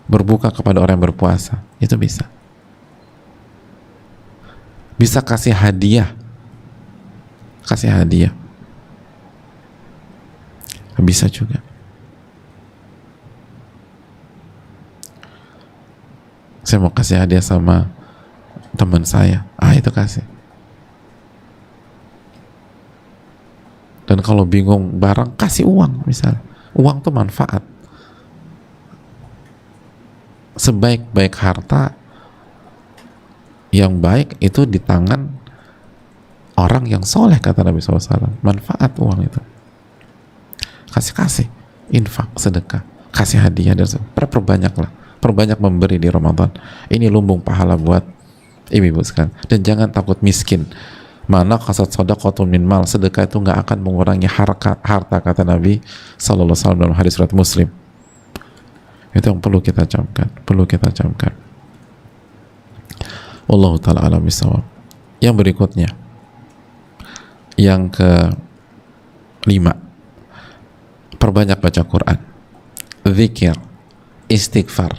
berbuka kepada orang yang berpuasa, itu bisa. Bisa kasih hadiah, bisa juga. Saya mau kasih hadiah sama teman saya, itu kasih. Dan kalau bingung barang, kasih uang misalnya. Uang tuh manfaat. Sebaik-baik harta yang baik itu di tangan orang yang soleh, kata Nabi SAW. Manfaat uang itu. Kasih, infak, sedekah, kasih hadiah, dan perbanyaklah. Perbanyak memberi di Ramadan. Ini lumbung pahala buat ibu-ibu sekalian. Dan jangan takut miskin. Mana kasat sadaqatun min mal, sedekah itu nggak akan mengurangi harta, kata Nabi sallallahu alaihi wasallam dalam hadis riwayat Muslim. Itu yang perlu kita camkan. Wallahu taala alam bisawab. Yang berikutnya, yang ke-5, perbanyak baca Quran, zikir, istighfar.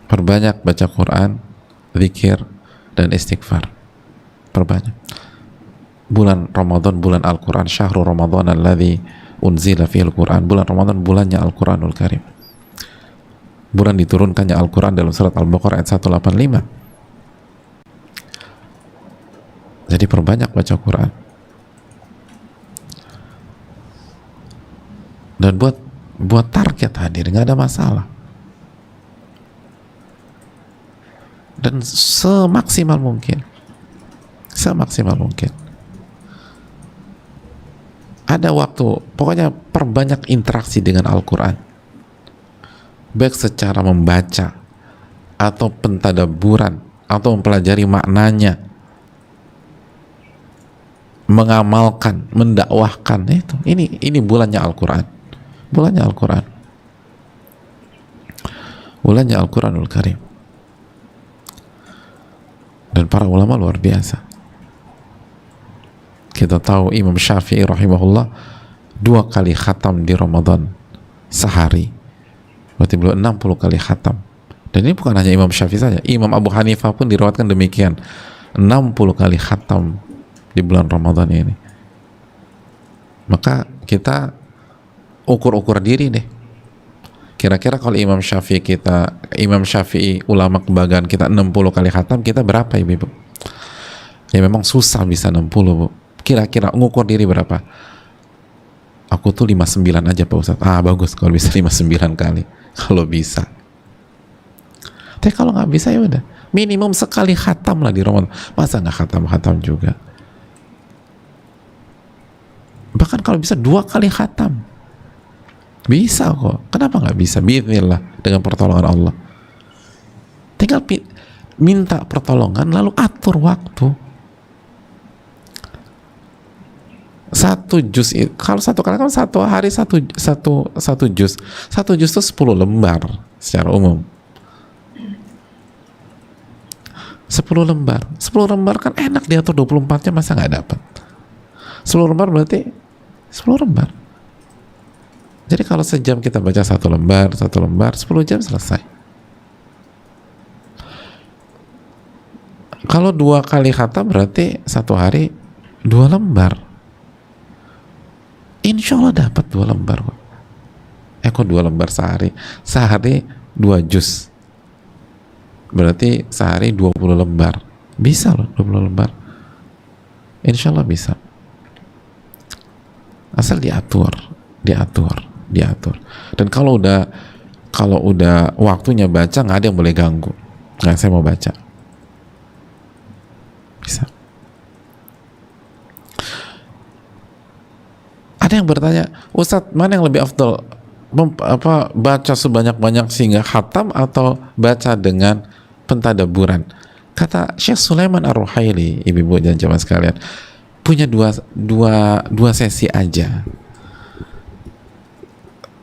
Perbanyak baca Quran, zikir, dan istighfar. Perbanyak. Bulan Ramadan, bulan Al-Quran. Syahrul Ramadan alladzi unzila fihil Quran. Bulan Ramadan, bulannya Al-Quranul Karim. Bulan diturunkannya Al-Quran dalam surat Al-Baqarah ayat 185. Jadi perbanyak baca Quran. Dan buat target hadir, nggak ada masalah. Dan semaksimal mungkin. Ada waktu, pokoknya perbanyak interaksi dengan Al-Quran, baik secara membaca atau pentadaburan atau mempelajari maknanya, mengamalkan, mendakwahkan. Itu ini bulannya Al-Quran, bulannya Al-Quranul Karim. Dan para ulama luar biasa. Kita tahu Imam Syafi'i rahimahullah 2 kali khatam di Ramadan sehari. Berarti beliau 60 kali khatam. Dan ini bukan hanya Imam Syafi'i saja. Imam Abu Hanifah pun diriwayatkan demikian. 60 kali khatam di bulan Ramadan ini. Maka kita ukur-ukur diri deh. Kira-kira kalau Imam Syafi'i ulama kebanggaan kita 60 kali khatam, kita berapa ibu-ibu? Ya memang susah bisa 60, Bu. Kira-kira ngukur diri berapa? Aku tuh 59 aja Pak Ustadz. Bagus kalau bisa 59 kali. Kalau bisa. Tapi kalau nggak bisa ya udah. Minimum sekali khatam lah di Ramadan. Masa nggak khatam-khatam juga? Bahkan kalau bisa 2 kali khatam. Bisa kok. Kenapa nggak bisa? Bismillah, dengan pertolongan Allah. Tinggal minta pertolongan lalu atur waktu. 1 juz, kalau 1 kali kan 1 hari 1 juz. 1 juz itu 10 lembar secara umum. 10 lembar kan enak diatur 24 jam, masa nggak dapat? 10 lembar berarti 10 lembar. Jadi kalau sejam kita baca 1 lembar, 10 jam selesai. Kalau 2 kali khatam berarti 1 hari 2 lembar. Insya Allah dapat 2 lembar kok. Kok 2 lembar sehari? Sehari 2 juz. Berarti sehari 20 lembar. Bisa loh 20 lembar. Insya Allah bisa. Asal diatur. Dan kalau udah waktunya baca, nggak ada yang boleh ganggu. Nggak, saya mau baca. Bisa. Ada yang bertanya, Ustadz, mana yang lebih afdal? Baca sebanyak-banyak sehingga khatam atau baca dengan pentadaburan? Kata Syekh Sulaiman Ar-Ruhaili, ibu-ibu dan jamaah sekalian, punya dua sesi aja.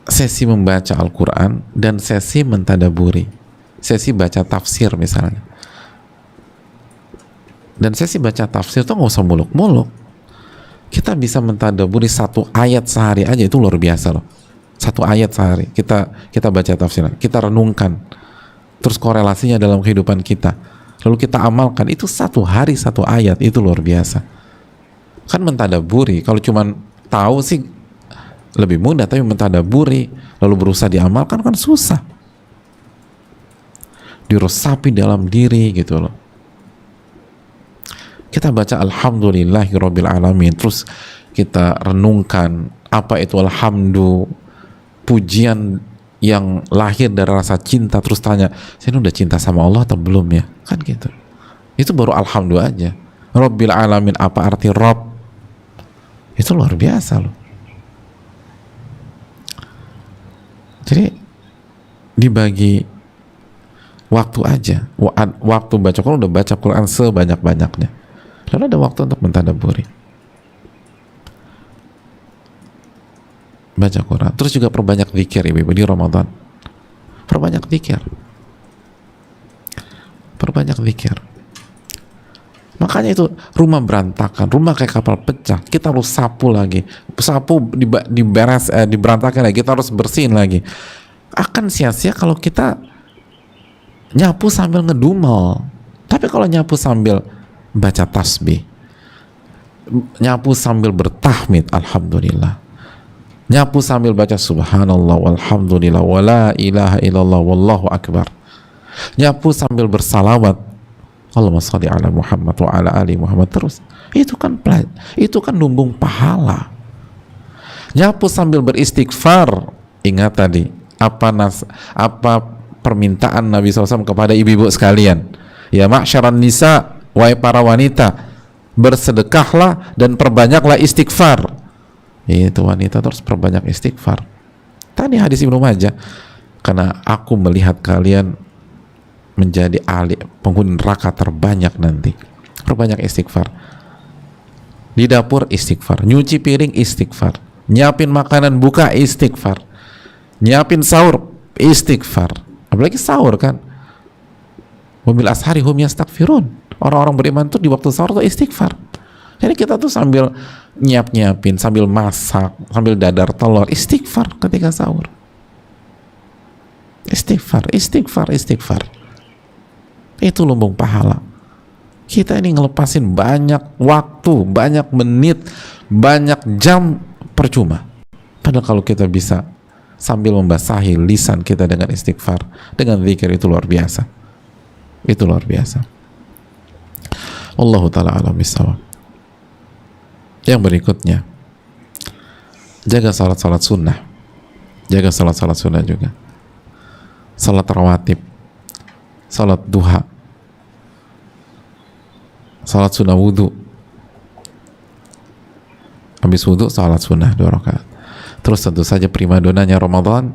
Sesi membaca Al-Quran dan sesi mentadaburi. Sesi baca tafsir misalnya. Dan sesi baca tafsir tuh nggak usah muluk-muluk. Kita bisa mentadaburi satu ayat sehari aja, itu luar biasa loh. Satu ayat sehari kita baca tafsir, kita renungkan, terus korelasinya dalam kehidupan kita, lalu kita amalkan, itu satu hari satu ayat, itu luar biasa. Kan mentadaburi, kalau cuman tahu sih lebih mudah, tapi mentadaburi lalu berusaha diamalkan kan susah, diresapi dalam diri gitu loh. Kita baca alhamdulillahirabbil alamin, terus kita renungkan apa itu alhamdu, pujian yang lahir dari rasa cinta, terus tanya, saya ini udah cinta sama Allah atau belum ya, kan gitu. Itu baru alhamdu aja. Rabbil alamin, apa arti Rabb? Itu luar biasa loh. Jadi dibagi waktu aja, waktu baca Quran, udah baca Quran sebanyak-banyaknya, lalu ada waktu untuk mentadaburi, baca Quran. Terus juga perbanyak zikir ibu-ibu di Ramadan, perbanyak zikir. Makanya itu rumah berantakan, rumah kayak kapal pecah, kita harus sapu lagi, diberantakan lagi, kita harus bersihin lagi. Akan sia-sia kalau kita nyapu sambil ngedumel. Tapi kalau nyapu sambil baca tasbih, nyapu sambil bertahmid, alhamdulillah, nyapu sambil baca subhanallah walhamdulillah wala ilaha illallah wallahu akbar, nyapu sambil bersalawat, Allahumma sholli ala Muhammad wa ala ali Muhammad, terus itu kan lumbung pahala. Nyapu sambil beristighfar, ingat tadi apa permintaan Nabi SAW kepada ibu-ibu sekalian, ya ma'syaran nisa, wahai para wanita, bersedekahlah dan perbanyaklah istighfar. Itu wanita terus perbanyak istighfar. Tadi hadis Ibnu Majah, karena aku melihat kalian menjadi ahli penghuni neraka terbanyak nanti. Perbanyak istighfar. Di dapur istighfar, nyuci piring istighfar, nyiapin makanan buka istighfar, nyiapin sahur istighfar. Apalagi sahur kan, wabil ashari hum yastaghfirun, orang-orang beriman tuh di waktu sahur tuh istighfar. Jadi kita tuh sambil nyiapin, sambil masak, sambil dadar telur, istighfar ketika sahur. Istighfar. Itu lumbung pahala. Kita ini ngelepasin banyak waktu, banyak menit, banyak jam percuma. Padahal kalau kita bisa sambil membasahi lisan kita dengan istighfar, dengan zikir, itu luar biasa. Itu luar biasa. Wallahu ta'ala a'lam bishawab. Yang berikutnya, jaga salat-salat sunnah. Jaga salat-salat sunnah juga. Salat rawatib, salat duha, salat sunnah wudhu. Habis wudhu, salat sunnah 2 rakaat. Terus tentu saja primadonanya Ramadan,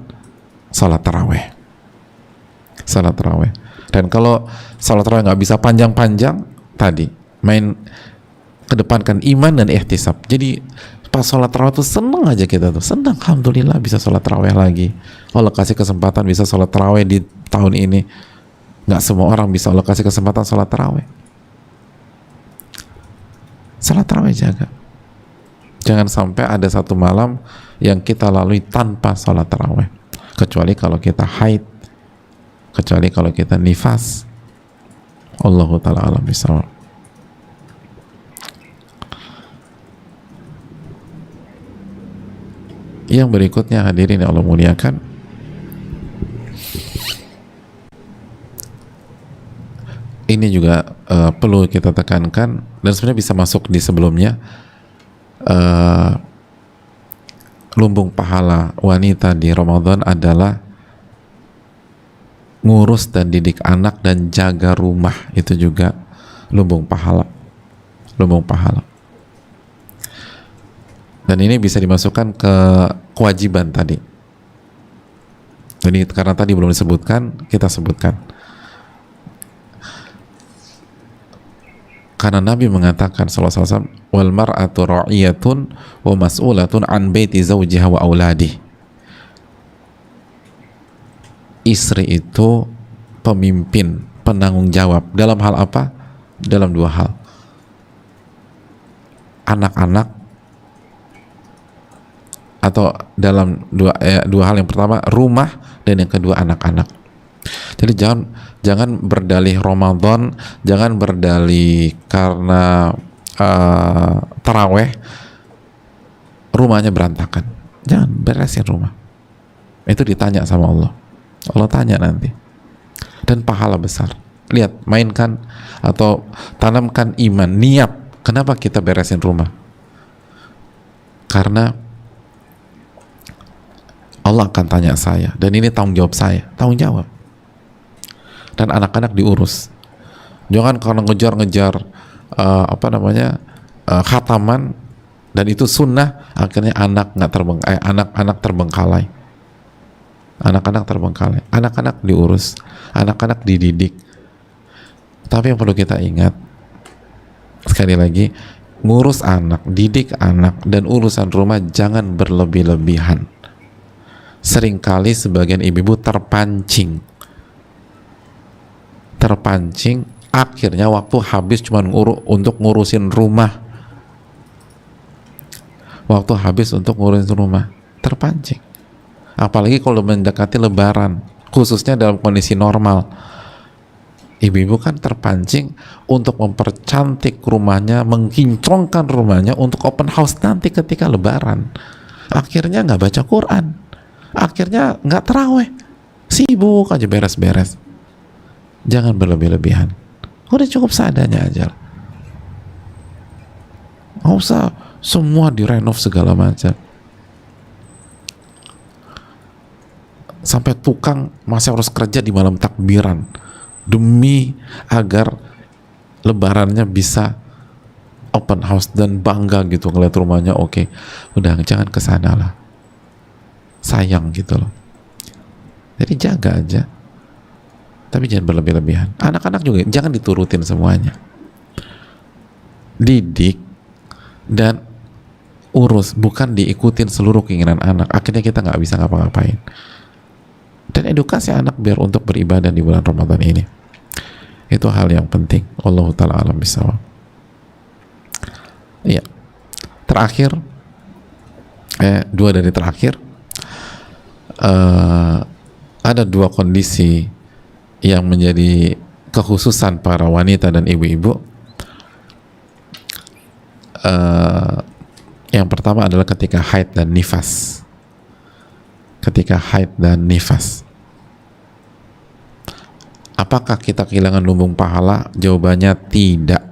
salat taraweh. Salat taraweh. Dan kalau salat taraweh nggak bisa panjang-panjang, tadi kedepankan iman dan ihtisab. Jadi pas sholat tarawih tuh seneng aja kita tuh, senang, alhamdulillah bisa sholat tarawih lagi. Allah kasih kesempatan bisa sholat tarawih di tahun ini. Nggak semua orang bisa Allah kasih kesempatan sholat tarawih. Sholat tarawih jaga. Jangan sampai ada satu malam yang kita lalui tanpa sholat tarawih. Kecuali kalau kita haid, kecuali kalau kita nifas. Allahu ta'ala alam bishawab. Yang berikutnya, hadirin yang Allah muliakan, ini juga perlu kita tekankan, dan sebenarnya bisa masuk di sebelumnya. Lumbung pahala wanita di Ramadan adalah ngurus dan didik anak dan jaga rumah. Itu juga lumbung pahala. Dan ini bisa dimasukkan ke kewajiban tadi. Jadi karena tadi belum disebutkan, kita sebutkan. Karena Nabi mengatakan sallallahu alaihi wasallam, wal mar'atu ra'iyatun wa mas'ulatun an baiti zawjiha wa auladih. Istri itu pemimpin, penanggung jawab. Dalam hal apa? Dalam dua hal. Anak-anak, atau dalam dua hal. Yang pertama rumah, dan yang kedua anak-anak. Jadi jangan berdalih Ramadan, jangan berdalih karena taraweh rumahnya berantakan. Jangan, beresin rumah. Itu ditanya sama Allah. Allah tanya nanti. Dan pahala besar. Lihat, mainkan atau tanamkan iman, niat. Kenapa kita beresin rumah? Karena Allah akan tanya saya, dan ini tanggung jawab saya, tanggung jawab. Dan anak-anak diurus. Jangan karena ngejar-ngejar khataman, dan itu sunnah, akhirnya anak-anak terbengkalai. Anak-anak terbengkalai. Anak-anak diurus, anak-anak dididik. Tapi yang perlu kita ingat, sekali lagi, ngurus anak, didik anak, dan urusan rumah jangan berlebih-lebihan. Seringkali sebagian ibu-ibu terpancing, akhirnya waktu habis cuma untuk ngurusin rumah, terpancing. Apalagi kalau mendekati lebaran, khususnya dalam kondisi normal, ibu-ibu kan terpancing untuk mempercantik rumahnya, mengkinclongkan rumahnya untuk open house nanti ketika lebaran. Akhirnya nggak baca Quran, akhirnya nggak taraweh, sibuk aja beres-beres. Jangan berlebih-lebihan. Udah cukup seadanya aja. Nggak usah semua direnov segala macam. Sampai tukang masih harus kerja di malam takbiran demi agar lebarannya bisa open house dan bangga gitu ngeliat rumahnya oke. Udah, jangan kesana lah, sayang gitu loh. Jadi jaga aja, tapi jangan berlebih-lebihan. Anak-anak juga jangan diturutin semuanya. Didik dan urus, bukan diikutin seluruh keinginan anak. Akhirnya kita nggak bisa ngapa-ngapain. Dan edukasi anak biar untuk beribadah di bulan Ramadan ini, itu hal yang penting. Wallahu ta'ala alam bisawab. Iya, terakhir, dua dari terakhir, ada dua kondisi yang menjadi kekhususan para wanita dan ibu-ibu. Yang pertama adalah ketika haid dan nifas. Apakah kita kehilangan lumbung pahala? Jawabannya tidak.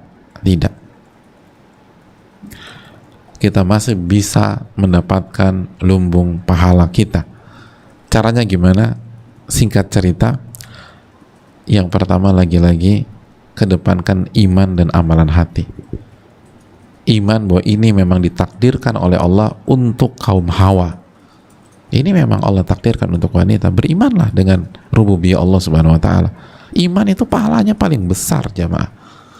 Kita masih bisa mendapatkan lumbung pahala kita. Caranya gimana? Singkat cerita, yang pertama lagi-lagi kedepankan iman dan amalan hati. Iman bahwa ini memang ditakdirkan oleh Allah untuk kaum Hawa. Ini memang Allah takdirkan untuk wanita. Berimanlah dengan rububiyah Allah Subhanahu wa taala. Iman itu pahalanya paling besar, jamaah.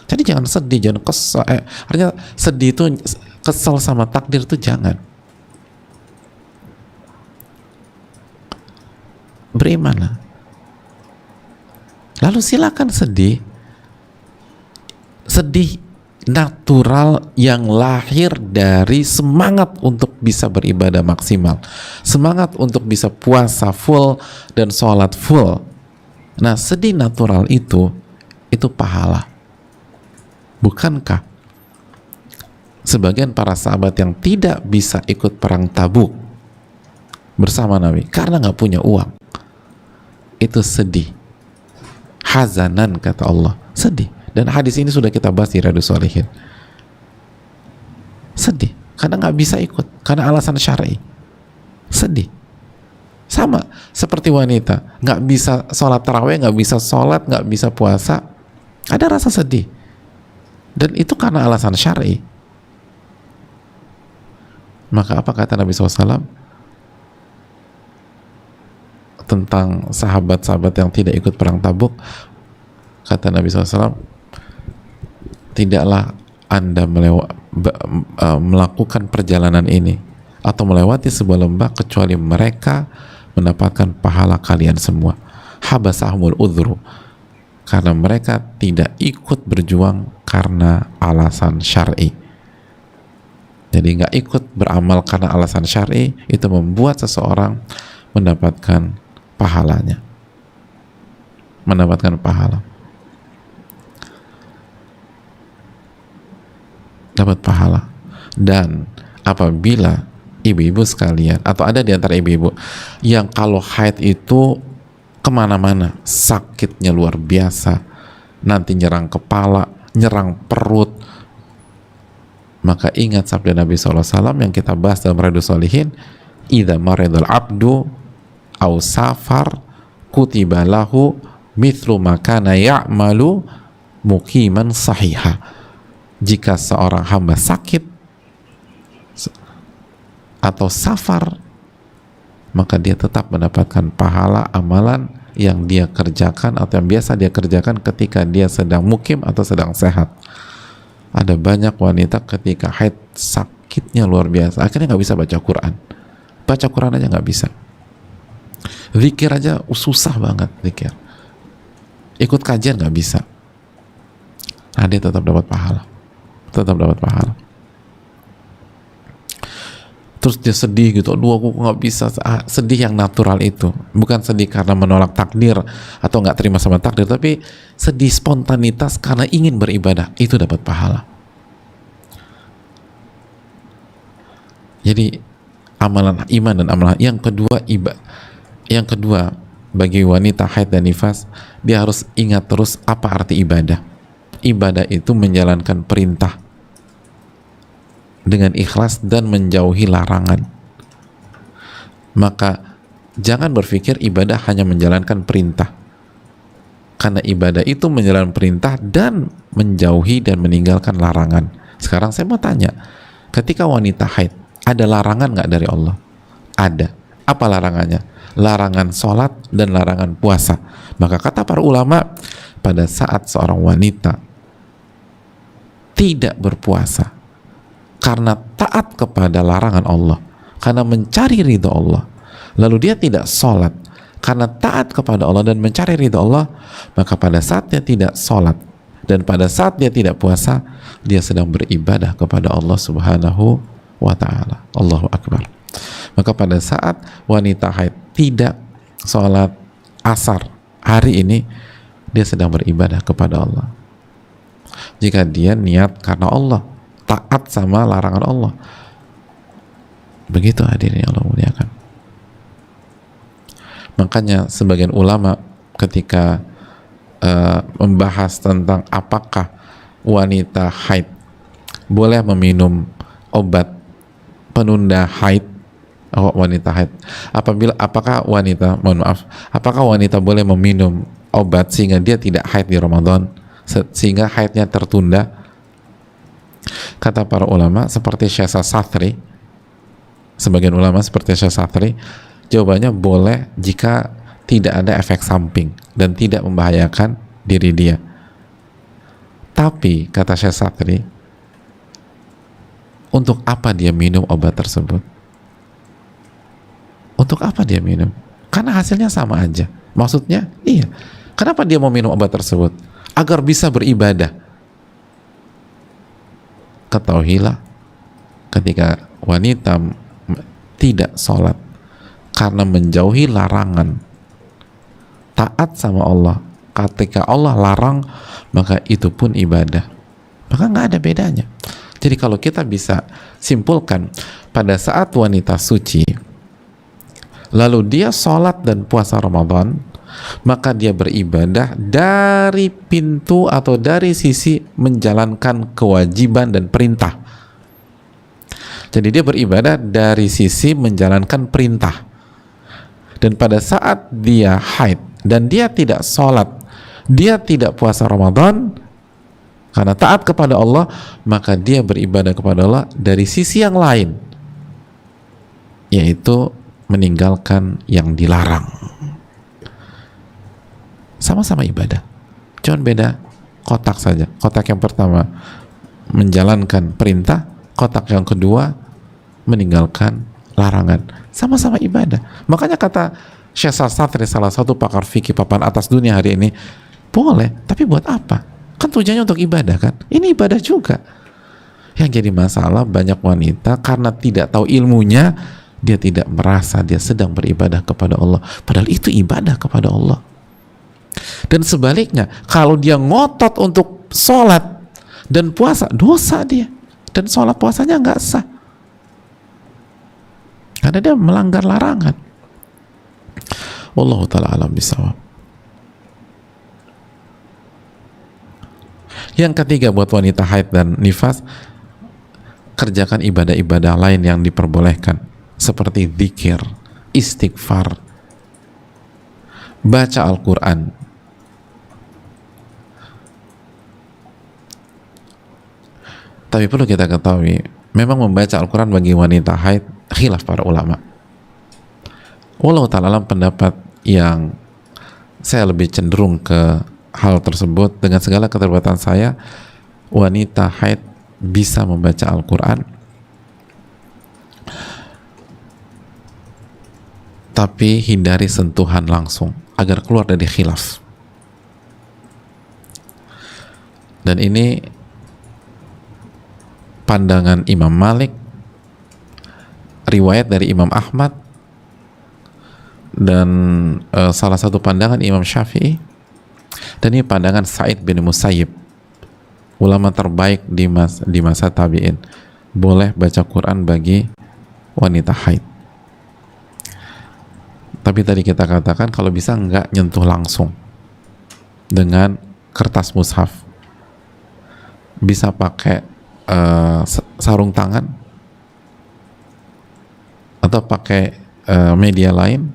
Jadi jangan sedih, jangan kesal. Artinya sedih itu, kesal sama takdir itu jangan. Berimanlah. Lalu silakan sedih. Sedih natural yang lahir dari semangat untuk bisa beribadah maksimal, semangat untuk bisa puasa full dan sholat full. Nah, sedih natural itu pahala. Bukankah sebagian para sahabat yang tidak bisa ikut perang Tabuk bersama Nabi karena nggak punya uang, itu sedih, hazanan kata Allah, sedih. Dan hadis ini sudah kita bahas di Riyadhus Shalihin. Sedih karena nggak bisa ikut karena alasan syar'i. Sedih. Sama seperti wanita nggak bisa sholat taraweh, nggak bisa sholat, nggak bisa puasa, ada rasa sedih. Dan itu karena alasan syar'i. Maka apa kata Nabi SAW tentang sahabat-sahabat yang tidak ikut perang Tabuk? Kata Nabi SAW, tidaklah Anda melakukan perjalanan ini atau melewati sebuah lembah kecuali mereka mendapatkan pahala kalian semua. Habasahumul udhru, karena mereka tidak ikut berjuang karena alasan syar'i. Jadi nggak ikut beramal karena alasan syar'i, itu membuat seseorang mendapatkan pahalanya, mendapatkan pahala, dapat pahala. Dan apabila ibu-ibu sekalian, atau ada di antara ibu-ibu yang kalau haid itu kemana-mana, sakitnya luar biasa, nanti nyerang kepala, nyerang perut, maka ingat sabda Nabi SAW yang kita bahas dalam Riyadhus Shalihin, idza maridul abdu aw safar kutiba lahu mithlu ma kana ya'malu muqiman sahiha. Jika seorang hamba sakit atau safar, maka dia tetap mendapatkan pahala amalan yang dia kerjakan atau yang biasa dia kerjakan ketika dia sedang mukim atau sedang sehat. Ada banyak wanita ketika haid sakitnya luar biasa, akhirnya nggak bisa baca Quran. Baca Quran aja nggak bisa. Zikir aja susah banget zikir. Ikut kajian nggak bisa. Nah, dia tetap dapat pahala. Tetap dapat pahala. Terus dia sedih gitu, aduh aku nggak bisa. Sedih yang natural itu, bukan sedih karena menolak takdir atau nggak terima sama takdir, tapi sedih spontanitas karena ingin beribadah, itu dapat pahala. Jadi amalan iman dan amalan yang kedua bagi wanita haid dan nifas, dia harus ingat terus apa arti ibadah. Ibadah itu menjalankan perintah dengan ikhlas dan menjauhi larangan. Maka jangan berpikir ibadah hanya menjalankan perintah, karena ibadah itu menjalankan perintah dan menjauhi dan meninggalkan larangan. Sekarang saya mau tanya, ketika wanita haid, ada larangan nggak dari Allah? Ada. Apa larangannya? Larangan sholat dan larangan puasa. Maka kata para ulama, pada saat seorang wanita tidak berpuasa karena taat kepada larangan Allah, karena mencari ridho Allah, lalu dia tidak sholat karena taat kepada Allah dan mencari ridho Allah, maka pada saat dia tidak sholat dan pada saat dia tidak puasa, dia sedang beribadah kepada Allah Subhanahu wa ta'ala. Allahu Akbar. Maka pada saat wanita haid tidak sholat asar hari ini, dia sedang beribadah kepada Allah. Jika dia niat karena Allah, taat sama larangan Allah. Begitu hadirin yang Allah muliakan. Makanya sebagian ulama ketika membahas tentang apakah wanita haid boleh meminum obat penunda haid, apakah wanita boleh meminum obat sehingga dia tidak haid di Ramadan, sehingga haidnya tertunda? Kata para ulama seperti Syekh Sathri, sebagian ulama seperti Syekh Sathri, jawabannya boleh jika tidak ada efek samping dan tidak membahayakan diri dia. Tapi kata Syekh Sathri, untuk apa dia minum obat tersebut? Untuk apa dia minum? Karena hasilnya sama aja. Maksudnya, iya. Kenapa dia mau minum obat tersebut? Agar bisa beribadah. Ketahuilah, ketika wanita tidak sholat karena menjauhi larangan, taat sama Allah, ketika Allah larang, maka itu pun ibadah. Maka nggak ada bedanya. Jadi kalau kita bisa simpulkan, pada saat wanita suci lalu dia sholat dan puasa Ramadan, maka dia beribadah dari pintu atau dari sisi menjalankan kewajiban dan perintah. Jadi dia beribadah dari sisi menjalankan perintah. Dan pada saat dia haid dan dia tidak sholat, dia tidak puasa Ramadan karena taat kepada Allah, maka dia beribadah kepada Allah dari sisi yang lain, yaitu meninggalkan yang dilarang. Sama-sama ibadah, cuman beda kotak saja. Kotak yang pertama menjalankan perintah, kotak yang kedua meninggalkan larangan. Sama-sama ibadah. Makanya kata Syekh Sastri, salah satu pakar fikih papan atas dunia hari ini, boleh, tapi buat apa? Kan tujuannya untuk ibadah kan? Ini ibadah juga. Yang jadi masalah banyak wanita karena tidak tahu ilmunya, dia tidak merasa dia sedang beribadah kepada Allah, padahal itu ibadah kepada Allah. Dan sebaliknya, kalau dia ngotot untuk sholat dan puasa, dosa dia, dan sholat puasanya nggak sah karena dia melanggar larangan. Wallahu ta'ala alam bisawab. Yang ketiga buat wanita haid dan nifas, kerjakan ibadah-ibadah lain yang diperbolehkan seperti zikir, istighfar, baca Al-Quran. Tapi perlu kita ketahui, memang membaca Al-Quran bagi wanita haid khilaf para ulama. Wallahu ta'ala alam, pendapat yang saya lebih cenderung ke hal tersebut, dengan segala keterbatasan saya, wanita haid bisa membaca Al-Quran, tapi hindari sentuhan langsung agar keluar dari khilaf. Dan ini pandangan Imam Malik, riwayat dari Imam Ahmad, dan salah satu pandangan Imam Syafi'i, dan ini pandangan Sa'id bin Musayyib, ulama terbaik di masa tabi'in. Boleh baca Quran bagi wanita haid, tapi tadi kita katakan kalau bisa nggak nyentuh langsung dengan kertas mushaf, bisa pakai sarung tangan atau pakai media lain,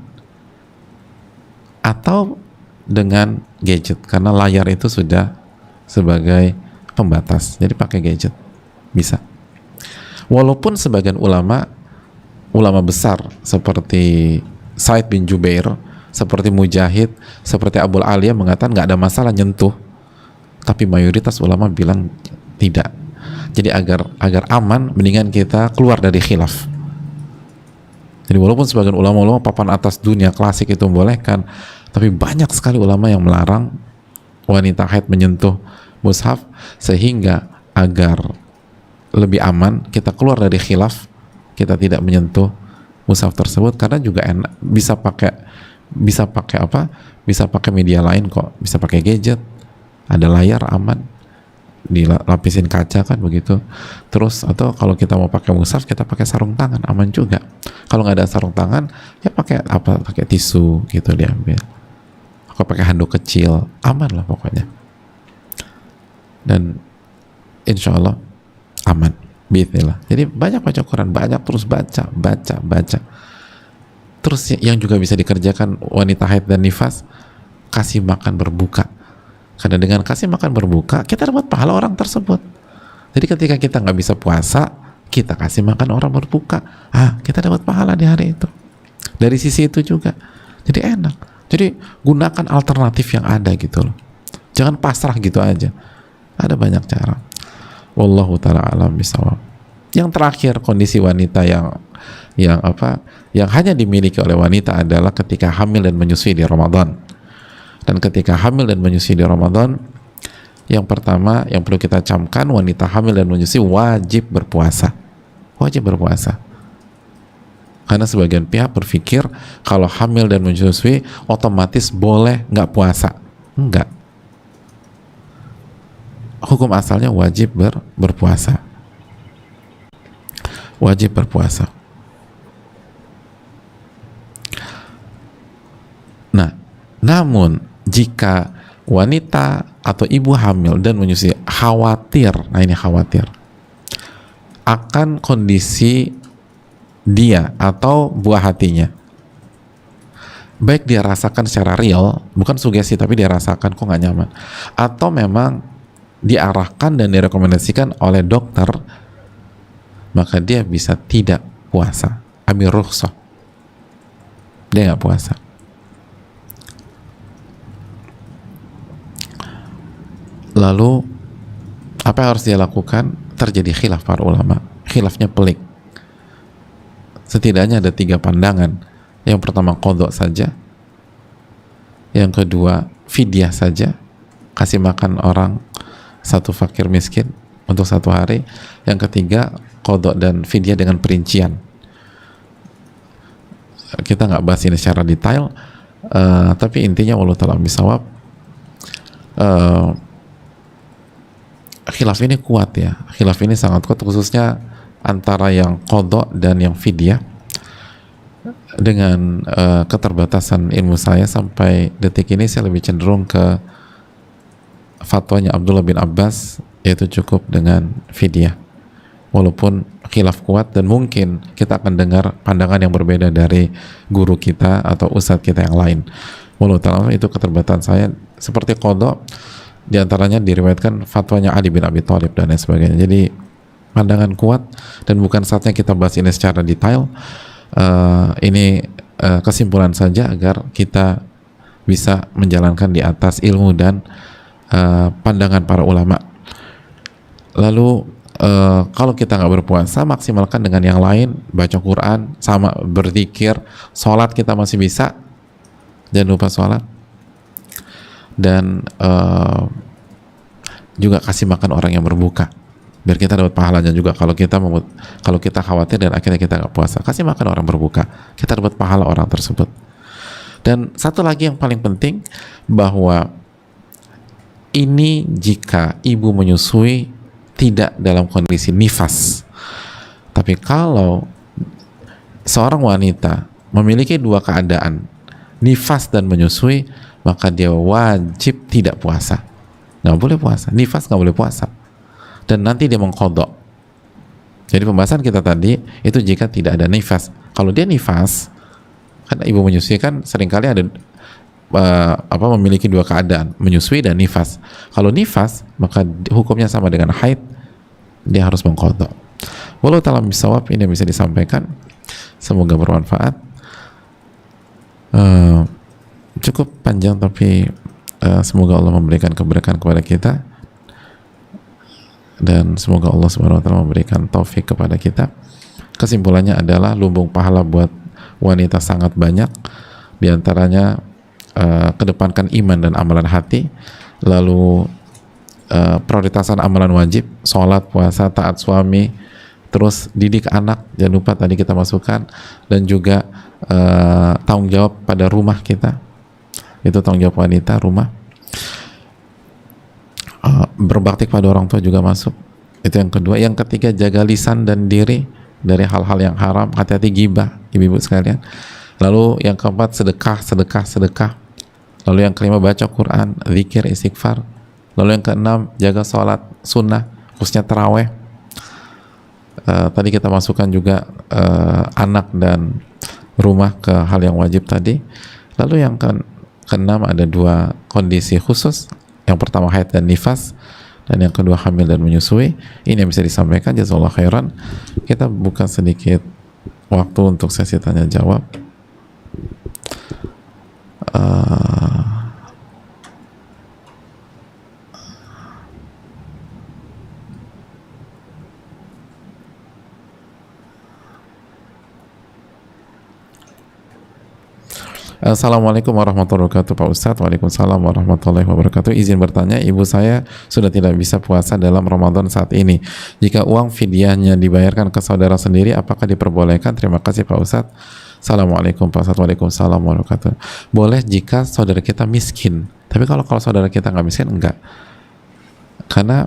atau dengan gadget, karena layar itu sudah sebagai pembatas, jadi pakai gadget bisa. Walaupun sebagian ulama besar seperti Said bin Jubair, seperti Mujahid, seperti Abul Aliyah mengatakan nggak ada masalah nyentuh, tapi mayoritas ulama bilang tidak. Jadi agar aman, mendingan kita keluar dari khilaf. Jadi walaupun sebagian ulama papan atas dunia klasik itu membolehkan, tapi banyak sekali ulama yang melarang wanita haid menyentuh mushaf, sehingga agar lebih aman kita keluar dari khilaf, kita tidak menyentuh mushaf tersebut, karena juga enak, bisa pakai media lain kok, bisa pakai gadget, ada layar, aman, dilapisin kaca kan begitu. Terus atau kalau kita mau pakai mushaf, kita pakai sarung tangan, aman juga. Kalau nggak ada sarung tangan, ya pakai tisu gitu diambil, atau pakai handuk kecil, aman lah pokoknya. Dan insya Allah aman, bismillah. Jadi banyak baca Quran, banyak terus baca. Terus yang juga bisa dikerjakan wanita haid dan nifas, kasih makan berbuka. Karena dengan kasih makan berbuka, kita dapat pahala orang tersebut. Jadi ketika kita nggak bisa puasa, kita kasih makan orang berbuka, kita dapat pahala di hari itu. Dari sisi itu juga, jadi enak. Jadi gunakan alternatif yang ada gitu loh. Jangan pasrah gitu aja. Ada banyak cara. Wallahu ta'ala alam bisawab. Yang terakhir, kondisi wanita yang hanya dimiliki oleh wanita adalah ketika hamil dan menyusui di Ramadan. Dan ketika hamil dan menyusui di Ramadan, yang pertama yang perlu kita camkan, wanita hamil dan menyusui wajib berpuasa. Wajib berpuasa. Karena sebagian pihak berpikir kalau hamil dan menyusui otomatis boleh nggak puasa. Enggak. Hukum asalnya wajib berpuasa. Wajib berpuasa. Nah, namun jika wanita atau ibu hamil dan menyusui khawatir, nah ini khawatir akan kondisi dia atau buah hatinya, baik dia rasakan secara real, bukan sugesti, tapi dia rasakan kok nggak nyaman, atau memang diarahkan dan direkomendasikan oleh dokter, maka dia bisa tidak puasa ambil rukhsah, dia nggak puasa. Lalu apa yang harus dia lakukan? Terjadi khilaf para ulama. Khilafnya pelik. Setidaknya ada 3 pandangan. Yang pertama qadha saja, yang kedua fidyah saja, kasih makan orang 1 fakir miskin untuk 1 hari, yang ketiga qadha dan fidyah dengan perincian. Kita nggak bahas ini secara detail, tapi intinya wallahu ta'ala bisawab, khilaf ini kuat ya, khilaf ini sangat kuat, khususnya antara yang qadha dan yang fidyah. Dengan keterbatasan ilmu saya sampai detik ini, saya lebih cenderung ke fatwanya Abdullah bin Abbas, yaitu cukup dengan fidyah, walaupun khilaf kuat dan mungkin kita akan dengar pandangan yang berbeda dari guru kita atau ustadz kita yang lain. Wallahu ta'ala, itu keterbatasan saya. Seperti qadha, diantaranya diriwayatkan fatwanya Ali bin Abi Thalib dan lain sebagainya. Jadi pandangan kuat, dan bukan saatnya kita bahas ini secara detail. Ini kesimpulan saja agar kita bisa menjalankan di atas ilmu dan pandangan para ulama. Lalu kalau kita nggak berpuasa, maksimalkan dengan yang lain, baca Quran, sama berzikir, sholat kita masih bisa, jangan lupa sholat, dan juga kasih makan orang yang berbuka, biar kita dapat pahalanya juga. Kalau kita khawatir dan akhirnya kita nggak puasa, kasih makan orang berbuka, kita dapat pahala orang tersebut. Dan satu lagi yang paling penting, bahwa ini jika ibu menyusui tidak dalam kondisi nifas. Tapi kalau seorang wanita memiliki 2 keadaan, nifas dan menyusui, maka dia wajib tidak puasa, nggak boleh puasa. Nifas nggak boleh puasa, dan nanti dia mengqadha. Jadi pembahasan kita tadi itu jika tidak ada nifas. Kalau dia nifas, kan ibu menyusui kan seringkali ada memiliki 2 keadaan, menyusui dan nifas. Kalau nifas, maka hukumnya sama dengan haid, dia harus mengqadha. Wallahu ta'ala bisawab, ini yang bisa disampaikan, semoga bermanfaat. Cukup panjang, tapi semoga Allah memberikan keberkahan kepada kita, dan semoga Allah Subhanahu wa ta'ala memberikan taufik kepada kita. Kesimpulannya adalah lumbung pahala buat wanita sangat banyak, diantaranya kedepankan iman dan amalan hati, lalu prioritasan amalan wajib, sholat, puasa, taat suami, terus didik anak, jangan lupa tadi kita masukkan, dan juga tanggung jawab pada rumah kita, itu tanggung jawab wanita rumah. Berbakti pada orang tua juga masuk, itu yang kedua. Yang ketiga, jaga lisan dan diri dari hal-hal yang haram, hati-hati ghibah, ibu-ibu sekalian. Lalu yang keempat, sedekah. Lalu yang kelima, baca Quran, zikir, istighfar. Lalu yang keenam, jaga sholat sunnah, khususnya taraweh. Tadi kita masukkan juga anak dan rumah ke hal yang wajib tadi. Lalu yang keenam, ada 2 kondisi khusus. Yang pertama haid dan nifas, dan yang kedua hamil dan menyusui. Ini yang bisa disampaikan. Jazakallahu khairan. Kita buka sedikit waktu untuk sesi tanya jawab. Assalamualaikum warahmatullahi wabarakatuh Pak Ustadz. Waalaikumsalam warahmatullahi wabarakatuh. Izin bertanya, ibu saya sudah tidak bisa puasa dalam Ramadan saat ini. Jika uang fidyahnya dibayarkan ke saudara sendiri, apakah diperbolehkan? Terima kasih Pak Ustadz. Assalamualaikum Pak Ustadz. Waalaikumsalam warahmatullahi wabarakatuh. Boleh jika saudara kita miskin, tapi kalau saudara kita nggak miskin, enggak, karena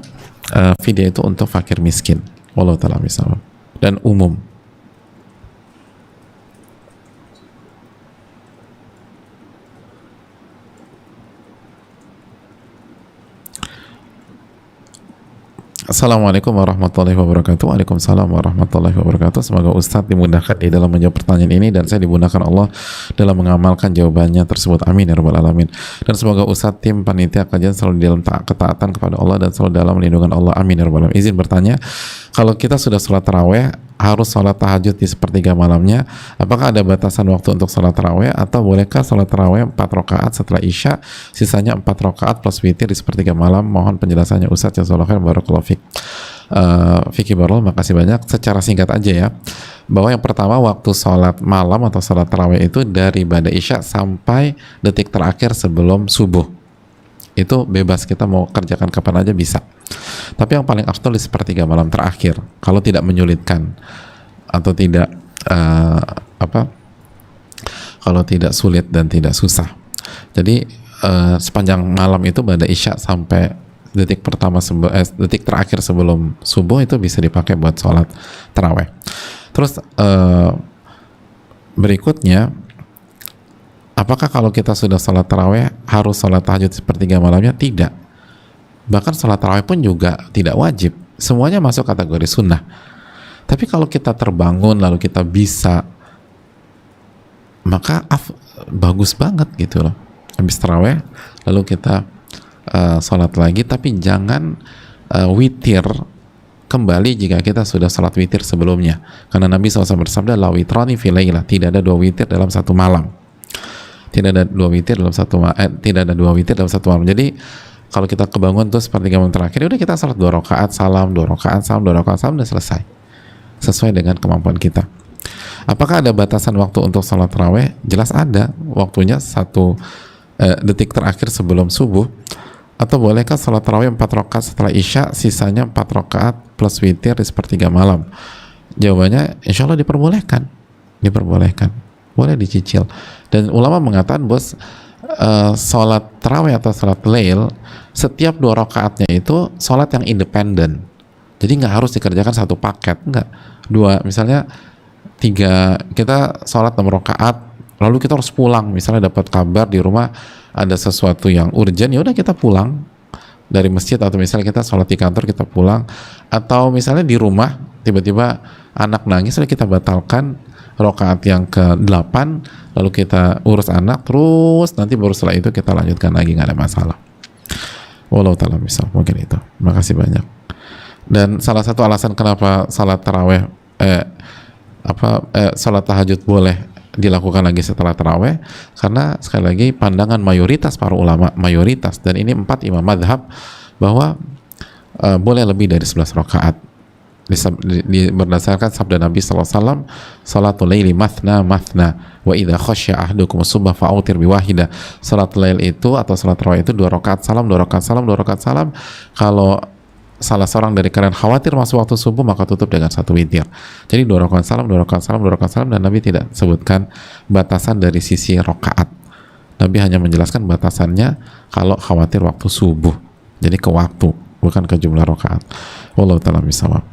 fidyah itu untuk fakir miskin. Wallahu ta'ala bisawab, dan umum. Assalamualaikum warahmatullahi wabarakatuh. Waalaikumsalam warahmatullahi wabarakatuh. Semoga Ustadz dimudahkan di dalam menjawab pertanyaan ini, dan saya dimudahkan Allah dalam mengamalkan jawabannya tersebut. Amin ya rabbal alamin. Dan semoga Ustadz, tim panitia kajian selalu di dalam ketaatan kepada Allah dan selalu dalam lindungan Allah. Amin ya rabbal alamin. Izin bertanya, kalau kita sudah sholat taraweh harus sholat tahajud di sepertiga malamnya? Apakah ada batasan waktu untuk sholat tarawih, atau bolehkah sholat tarawih 4 rakaat setelah isya, sisanya 4 rakaat plus witir di sepertiga malam? Mohon penjelasannya Ustaz. Jazakallahu khairan, barakallahu fiik. Fikri Barul, makasih banyak. Secara singkat aja ya, bahwa yang pertama, waktu sholat malam atau sholat tarawih itu dari ba'da isya sampai detik terakhir sebelum subuh. Itu bebas, kita mau kerjakan kapan aja bisa. Tapi yang paling afdal di sepertiga malam terakhir, kalau tidak menyulitkan atau tidak kalau tidak sulit dan tidak susah. Jadi sepanjang malam itu pada isya sampai detik terakhir sebelum subuh itu bisa dipakai buat sholat taraweh. Terus berikutnya, apakah kalau kita sudah sholat taraweh harus sholat tahajud sepertiga malamnya? Tidak. Bahkan sholat tarawih pun juga tidak wajib, semuanya masuk kategori sunnah. Tapi kalau kita terbangun lalu kita bisa, maka bagus banget gitu loh. Habis tarawih lalu kita sholat lagi, tapi jangan witir kembali jika kita sudah sholat witir sebelumnya, karena Nabi SAW bersabda, la witrani fi lailah, tidak ada 2 witir dalam satu malam. Tidak ada 2 witir dalam satu malam. Jadi kalau kita kebangun tuh sepertiga malam terakhir, udah kita salat 2 rakaat salam, 2 rakaat salam, 2 rakaat salam, udah selesai. Sesuai dengan kemampuan kita. Apakah ada batasan waktu untuk salat tarawih? Jelas ada. Waktunya 1 detik terakhir sebelum subuh. Atau bolehkah salat tarawih 4 rakaat setelah isya, sisanya 4 rakaat plus witir di sepertiga malam? Jawabannya insya Allah diperbolehkan. Boleh dicicil. Dan ulama mengatakan, bos, sholat tarawih atau sholat lail, setiap 2 rakaatnya itu sholat yang independen. Jadi nggak harus dikerjakan satu paket, nggak. 2, misalnya 3, kita sholat 6 rakaat, lalu kita harus pulang. Misalnya dapat kabar di rumah ada sesuatu yang urgent, ya udah kita pulang dari masjid, atau misalnya kita sholat di kantor kita pulang, atau misalnya di rumah tiba-tiba anak nangis, lalu kita batalkan rakaat yang ke-8, lalu kita urus anak, terus nanti baru setelah itu kita lanjutkan lagi, nggak ada masalah. Wallahu ta'ala misal, mungkin itu. Makasih banyak. Dan salah satu alasan kenapa salat taraweh salat tahajud boleh dilakukan lagi setelah taraweh, karena sekali lagi pandangan mayoritas para ulama, dan ini 4 imam madhab, bahwa boleh lebih dari 11 rakaat. Berdasarkan sabda Nabi SAW, salatul laili mathna wa idha khasya ahdukum subha fa'utir biwahida. Salat lail itu atau salat tarawih itu 2 rakaat salam, 2 rakaat salam, 2 rakaat salam. Kalau salah seorang dari kalian khawatir masuk waktu subuh, maka tutup dengan 1 witir. Jadi 2 rakaat salam, 2 rakaat salam, 2 rakaat salam, dan Nabi tidak sebutkan batasan dari sisi rakaat. Nabi hanya menjelaskan batasannya kalau khawatir waktu subuh. Jadi ke waktu, bukan ke jumlah rakaat. Wallahu ta'ala bishawab.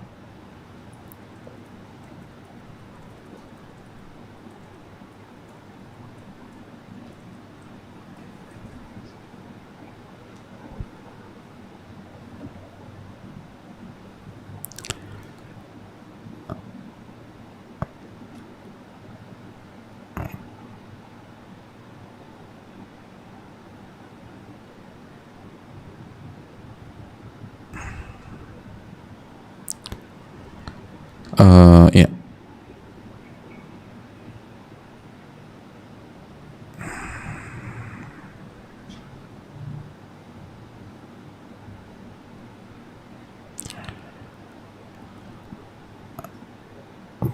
Ya.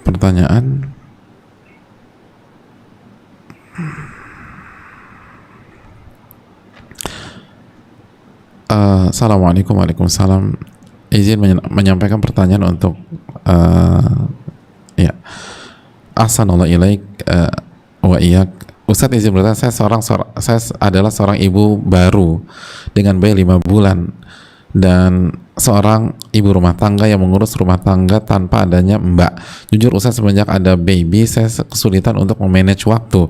Pertanyaan. Assalamualaikum, waalaikumsalam. Izin menyampaikan pertanyaan untuk ya, ahsanallahu ilaik wa iyyak. Ustaz, izin bertanya, saya adalah seorang ibu baru dengan bayi 5 bulan dan seorang ibu rumah tangga yang mengurus rumah tangga tanpa adanya mbak. Jujur Ustaz, semenjak ada baby saya kesulitan untuk memanage waktu.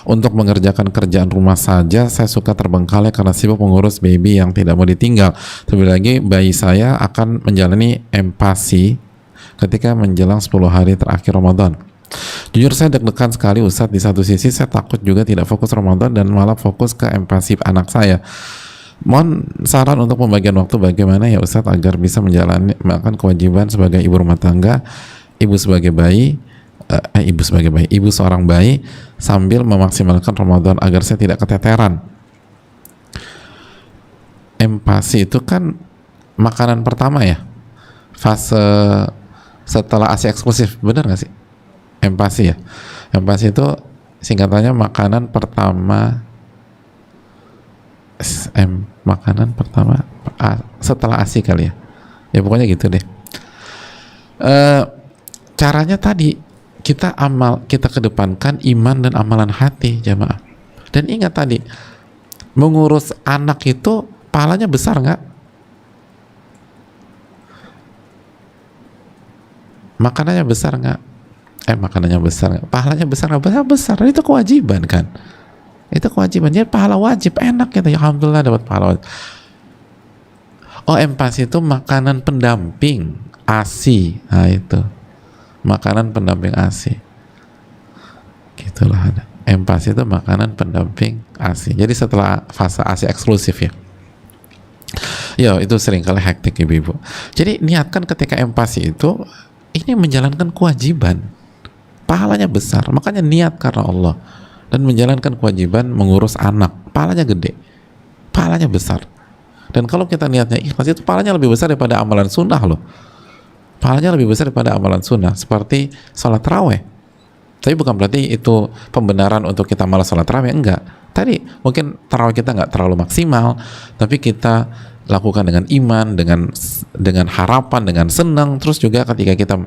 Untuk mengerjakan kerjaan rumah saja saya suka terbengkalai karena sibuk mengurus baby yang tidak mau ditinggal. Terlebih lagi bayi saya akan menjalani empasi ketika menjelang 10 hari terakhir Ramadan. Jujur saya deg-degan sekali Ustaz. Di satu sisi saya takut juga tidak fokus Ramadan dan malah fokus ke empasi anak saya. Mohon saran untuk pembagian waktu bagaimana ya Ustadz agar bisa menjalankan kewajiban sebagai ibu rumah tangga ibu seorang bayi sambil memaksimalkan Ramadan agar saya tidak keteteran. Empasi itu kan makanan pertama ya, fase setelah ASI eksklusif, benar nggak sih? Empasi ya, empasi itu singkatannya makanan pertama, makanan pertama setelah ASI kali ya, ya pokoknya gitu deh. Caranya tadi kita kedepankan iman dan amalan hati, jamaah. Dan ingat tadi, mengurus anak itu pahalanya besar nggak? Makanannya besar nggak? Makanannya besar nggak? Pahalanya besar nggak? Besar. Itu kewajiban kan? Itu kewajiban. Jadi pahala wajib, enak gitu. Ya alhamdulillah dapat pahala wajib. Oh, empasi itu makanan pendamping ASI. Nah itu makanan pendamping ASI. Gitulah ada. Empasi itu makanan pendamping ASI. Jadi setelah fase ASI eksklusif ya. Ya itu seringkali hektik ibu-ibu. Jadi niatkan ketika empasi itu ini menjalankan kewajiban, pahalanya besar. Makanya niat karena Allah dan menjalankan kewajiban mengurus anak, pahalanya gede, pahalanya besar. Dan kalau kita niatnya ikhlas itu pahalanya lebih besar daripada amalan sunnah loh. Pahalanya lebih besar daripada amalan sunnah seperti sholat tarawih. Tapi bukan berarti itu pembenaran untuk kita malas sholat tarawih, enggak. Tadi mungkin tarawih kita nggak terlalu maksimal, tapi kita lakukan dengan iman, dengan harapan, dengan senang. Terus juga ketika kita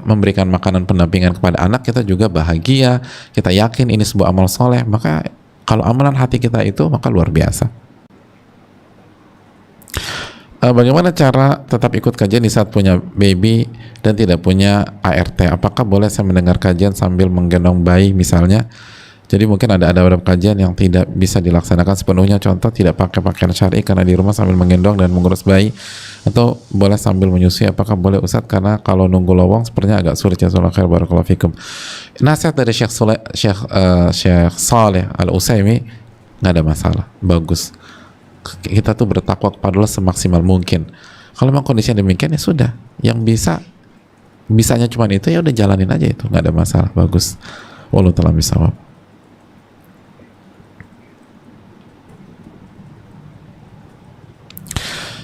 memberikan makanan pendampingan kepada anak, kita juga bahagia, kita yakin ini sebuah amal soleh. Maka kalau amalan hati kita itu, maka luar biasa. Bagaimana cara tetap ikut kajian di saat punya baby dan tidak punya ART? Apakah boleh saya mendengar kajian sambil menggendong bayi misalnya? Jadi mungkin ada adab kajian yang tidak bisa dilaksanakan sepenuhnya. Contoh, tidak pakai pakaian syar'i karena di rumah sambil menggendong dan mengurus bayi, atau boleh sambil menyusui. Apakah boleh Ustadz? Karena kalau nunggu lowong sepertinya agak sulit. Jazakallahu khair, barakallahu fikum. Nasihat dari Syekh Saleh Al-Utsaimin, nggak ada masalah, bagus. Kita tuh bertakwa kepada Allah semaksimal mungkin. Kalau memang kondisinya demikian ya sudah, yang bisanya cuma itu, ya udah jalanin aja, itu nggak ada masalah, bagus. Wallahu ta'ala bishawab.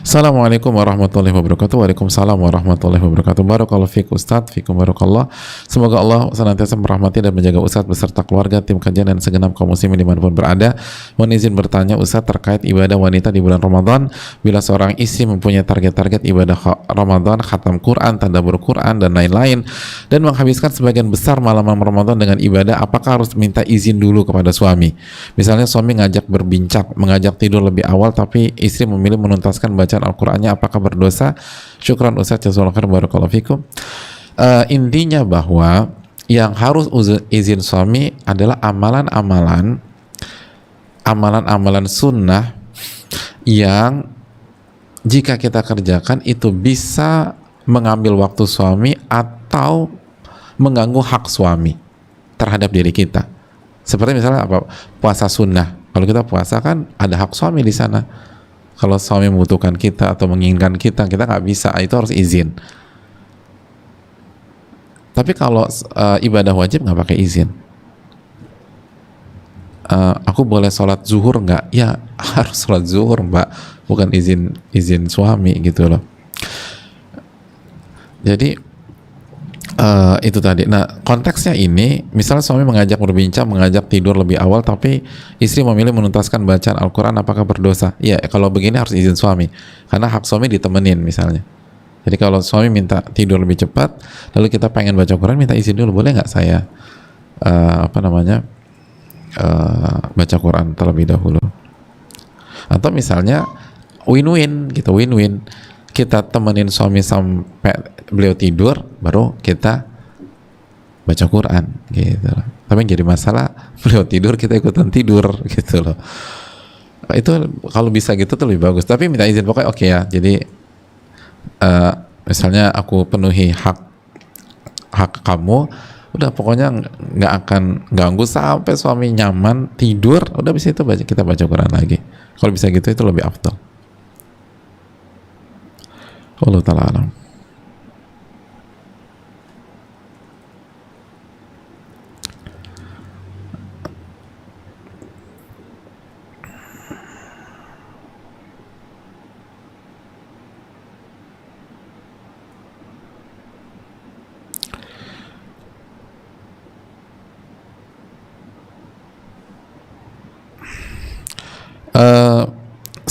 Assalamualaikum warahmatullahi wabarakatuh. Waalaikumsalam warahmatullahi wabarakatuh. Barakallahu fiik Ustadz, fiikum barakallah. Semoga Allah senantiasa merahmati dan menjaga Ustadz beserta keluarga, tim kajian, dan segenap kaum muslimin dimanapun berada. Mohon izin bertanya Ustadz terkait ibadah wanita di bulan Ramadan. Bila seorang istri mempunyai target-target ibadah Ramadan, khatam Quran, tadabbur Quran, dan lain-lain, dan menghabiskan sebagian besar malam Ramadan dengan ibadah, apakah harus minta izin dulu kepada suami? Misalnya suami ngajak berbincang, mengajak tidur lebih awal, tapi istri memilih menuntaskan bacaan Al-Qurannya, apakah berdosa? Syukran Ustaz, jazakallahu khairan, barakallahu fikum. Intinya bahwa yang harus izin suami adalah amalan-amalan sunnah yang jika kita kerjakan itu bisa mengambil waktu suami atau mengganggu hak suami terhadap diri kita. Seperti misalnya apa? Puasa sunnah. Kalau kita puasa kan ada hak suami di sana. Kalau suami membutuhkan kita atau menginginkan kita nggak bisa, itu harus izin. Tapi kalau ibadah wajib nggak pakai izin. Aku boleh sholat zuhur nggak? Ya harus sholat zuhur mbak, bukan izin suami gitu loh. Jadi itu tadi. Nah konteksnya ini, misalnya suami mengajak berbincang, mengajak tidur lebih awal, tapi istri memilih menuntaskan bacaan Al-Quran, apakah berdosa? Ya kalau begini harus izin suami, karena hak suami ditemenin misalnya. Jadi kalau suami minta tidur lebih cepat, lalu kita pengen baca Quran, minta izin dulu, boleh nggak saya baca Quran terlebih dahulu? Atau misalnya win-win gitu, win-win. Kita temenin suami sampai beliau tidur, baru kita baca Quran gitu loh. Tapi yang jadi masalah beliau tidur, kita ikutan tidur gitu loh. Itu kalau bisa gitu tuh lebih bagus. Tapi minta izin pokoknya oke ya. Jadi misalnya aku penuhi hak kamu, udah pokoknya nggak akan ganggu sampai suami nyaman tidur, udah bisa itu kita baca Quran lagi. Kalau bisa gitu itu lebih afdal. Allah ta'ala alam.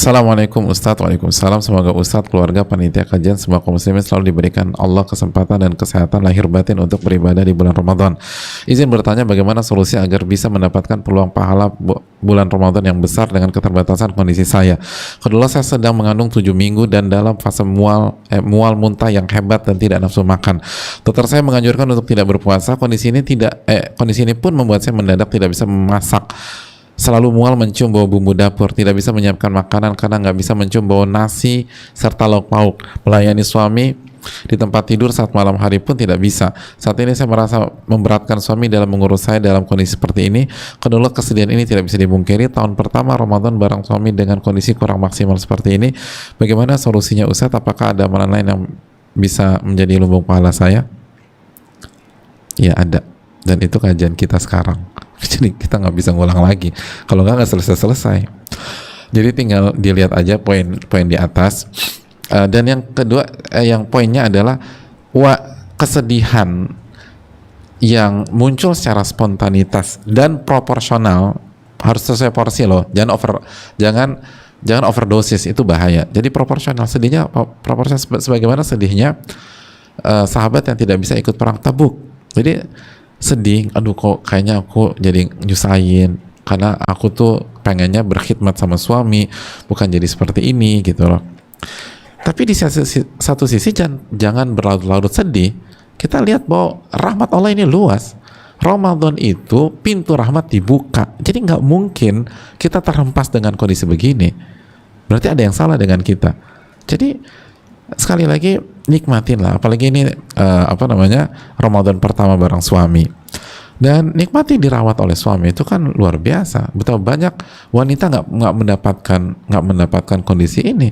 Assalamualaikum Ustadz. Waalaikumsalam. Semoga Ustadz, keluarga, panitia kajian, semua kaum muslimin selalu diberikan Allah kesempatan dan kesehatan lahir batin untuk beribadah di bulan Ramadan. Izin bertanya, bagaimana solusi agar bisa mendapatkan peluang pahala bulan Ramadan yang besar dengan keterbatasan kondisi saya? Kedua, saya sedang mengandung 7 minggu dan dalam fase mual muntah yang hebat dan tidak nafsu makan. Dokter saya menganjurkan untuk tidak berpuasa. Kondisi ini pun membuat saya mendadak tidak bisa memasak. Selalu mual mencium bau bumbu dapur, tidak bisa menyiapkan makanan karena nggak bisa mencium bau nasi serta lauk pauk. Melayani suami di tempat tidur saat malam hari pun tidak bisa. Saat ini saya merasa memberatkan suami dalam mengurus saya dalam kondisi seperti ini. Kedua, kesedihan ini tidak bisa dipungkiri. Tahun pertama Ramadan bareng suami dengan kondisi kurang maksimal seperti ini. Bagaimana solusinya Ustadz? Apakah ada amalan lain yang bisa menjadi lumbung pahala saya? Ya ada. Dan itu kajian kita sekarang. Jadi kita nggak bisa ngulang lagi. Kalau nggak selesai-selesai. Jadi tinggal dilihat aja poin di atas. Dan yang kedua, yang poinnya adalah kesedihan yang muncul secara spontanitas dan proporsional harus sesuai porsi loh. Jangan overdosis, itu bahaya. Jadi proporsional, sedihnya proporsional sebagaimana sedihnya sahabat yang tidak bisa ikut perang Tabuk. Jadi sedih, aduh kok kayaknya aku jadi nyusahin karena aku tuh pengennya berkhidmat sama suami, bukan jadi seperti ini gitu loh. Tapi di satu sisi jangan berlarut-larut sedih. Kita lihat bahwa rahmat Allah ini luas. Ramadan itu pintu rahmat dibuka, jadi nggak mungkin kita terhempas dengan kondisi begini. Berarti ada yang salah dengan kita. Jadi sekali lagi nikmatin lah, apalagi ini Ramadan pertama bareng suami, dan nikmati dirawat oleh suami, itu kan luar biasa. Betapa banyak wanita nggak mendapatkan kondisi ini.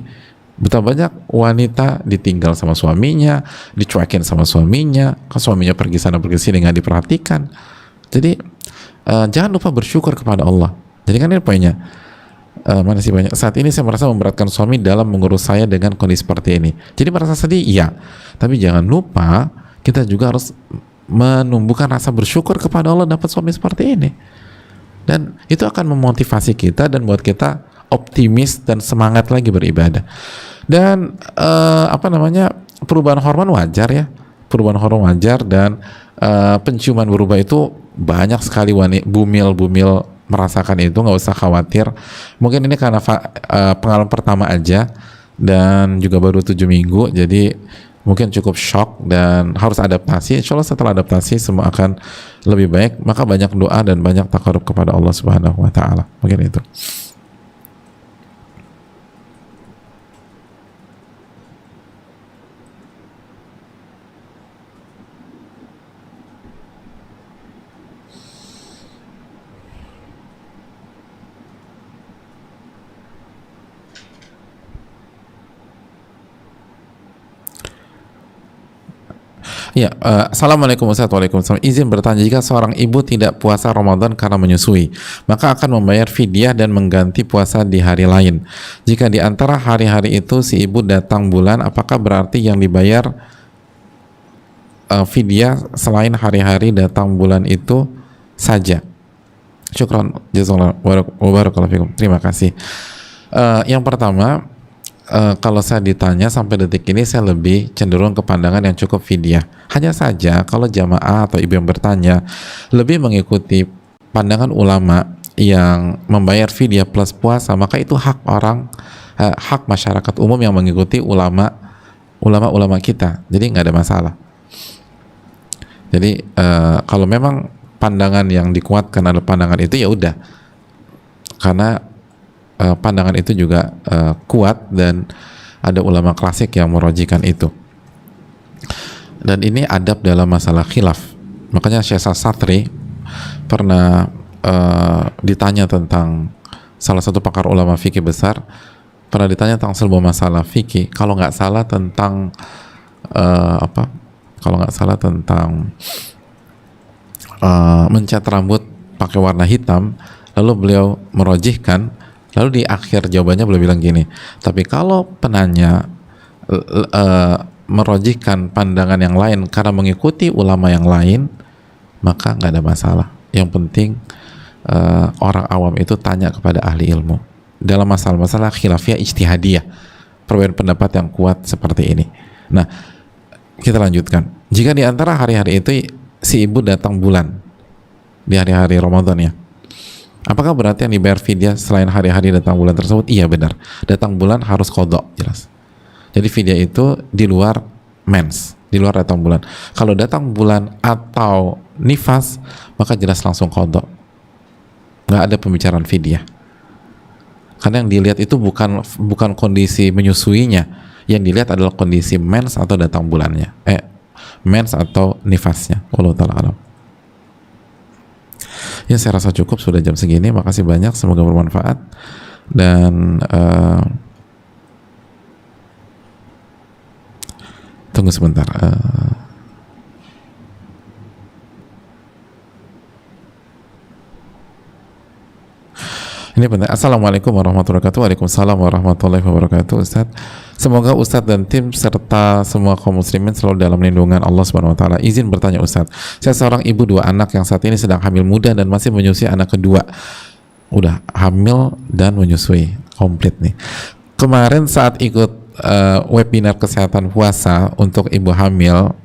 Betapa banyak wanita ditinggal sama suaminya, dicuekin sama suaminya, suaminya pergi sana pergi sini nggak diperhatikan. Jadi jangan lupa bersyukur kepada Allah. Jadi kan ini poinnya. Mana sih banyak. Saat ini saya merasa memberatkan suami dalam mengurus saya dengan kondisi seperti ini. Jadi merasa sedih, iya. Tapi jangan lupa kita juga harus menumbuhkan rasa bersyukur kepada Allah dapat suami seperti ini. Dan itu akan memotivasi kita dan buat kita optimis dan semangat lagi beribadah. Dan perubahan hormon wajar ya. Perubahan hormon wajar dan penciuman berubah itu banyak sekali bumil merasakan itu, nggak usah khawatir. Mungkin ini karena pengalaman pertama aja dan juga baru 7 minggu, jadi mungkin cukup shock dan harus adaptasi. Insya Allah setelah adaptasi semua akan lebih baik. Maka banyak doa dan banyak takarub kepada Allah Subhanahu wa Ta'ala. Mungkin itu. Ya, Assalamualaikum Ustaz. Waalaikumsalam. Izin bertanya, jika seorang ibu tidak puasa Ramadan karena menyusui, maka akan membayar fidyah dan mengganti puasa di hari lain. Jika di antara hari-hari itu si ibu datang bulan, apakah berarti yang dibayar fidyah selain hari-hari datang bulan itu saja? Syukran, jazakallahu wabarakallahu fikum. Terima kasih. Yang pertama, kalau saya ditanya sampai detik ini saya lebih cenderung ke pandangan yang cukup fidyah. Hanya saja kalau jamaah atau ibu yang bertanya lebih mengikuti pandangan ulama yang membayar fidyah plus puasa, maka itu hak masyarakat umum yang mengikuti ulama kita. Jadi nggak ada masalah. Jadi kalau memang pandangan yang dikuatkan adalah pandangan itu, ya udah, karena pandangan itu juga kuat dan ada ulama klasik yang merojikan itu. Dan ini adab dalam masalah khilaf. Makanya Syekh Satri pernah ditanya tentang salah satu pakar ulama fikih besar, pernah ditanya tentang sebuah masalah fikih, kalau nggak salah tentang mencat rambut pakai warna hitam, lalu beliau merojihkan. Lalu di akhir jawabannya beliau bilang gini, tapi kalau penanya merojihkan pandangan yang lain karena mengikuti ulama yang lain, maka nggak ada masalah. Yang penting orang awam itu tanya kepada ahli ilmu. dalam masalah-masalah khilafiyah ijtihadiyah, perbedaan pendapat yang kuat seperti ini. Nah, kita lanjutkan. Jika di antara hari-hari itu si ibu datang bulan di hari-hari Ramadan ya, apakah berarti yang dibayar fidyah selain hari-hari datang bulan tersebut? Iya benar, datang bulan harus qadha, jelas. Jadi fidyah itu di luar mens, di luar datang bulan. Kalau datang bulan atau nifas, maka jelas langsung qadha, nggak ada pembicaraan fidyah. Karena yang dilihat itu bukan kondisi menyusuinya, yang dilihat adalah kondisi mens atau datang bulannya, mens atau nifasnya. Wallahu ta'ala alam. Ya, saya rasa cukup, sudah jam segini. Makasih banyak, semoga bermanfaat. Dan tunggu sebentar. Ini penting. Assalamualaikum warahmatullahi wabarakatuh. Waalaikumsalam warahmatullahi wabarakatuh. Ustaz, semoga Ustaz dan tim serta semua kaum muslimin selalu dalam lindungan Allah Subhanahu wa taala. Izin bertanya Ustaz, saya seorang ibu 2 anak yang saat ini sedang hamil muda dan masih menyusui anak kedua. Udah hamil dan menyusui komplit nih. Kemarin saat ikut webinar kesehatan puasa untuk ibu hamil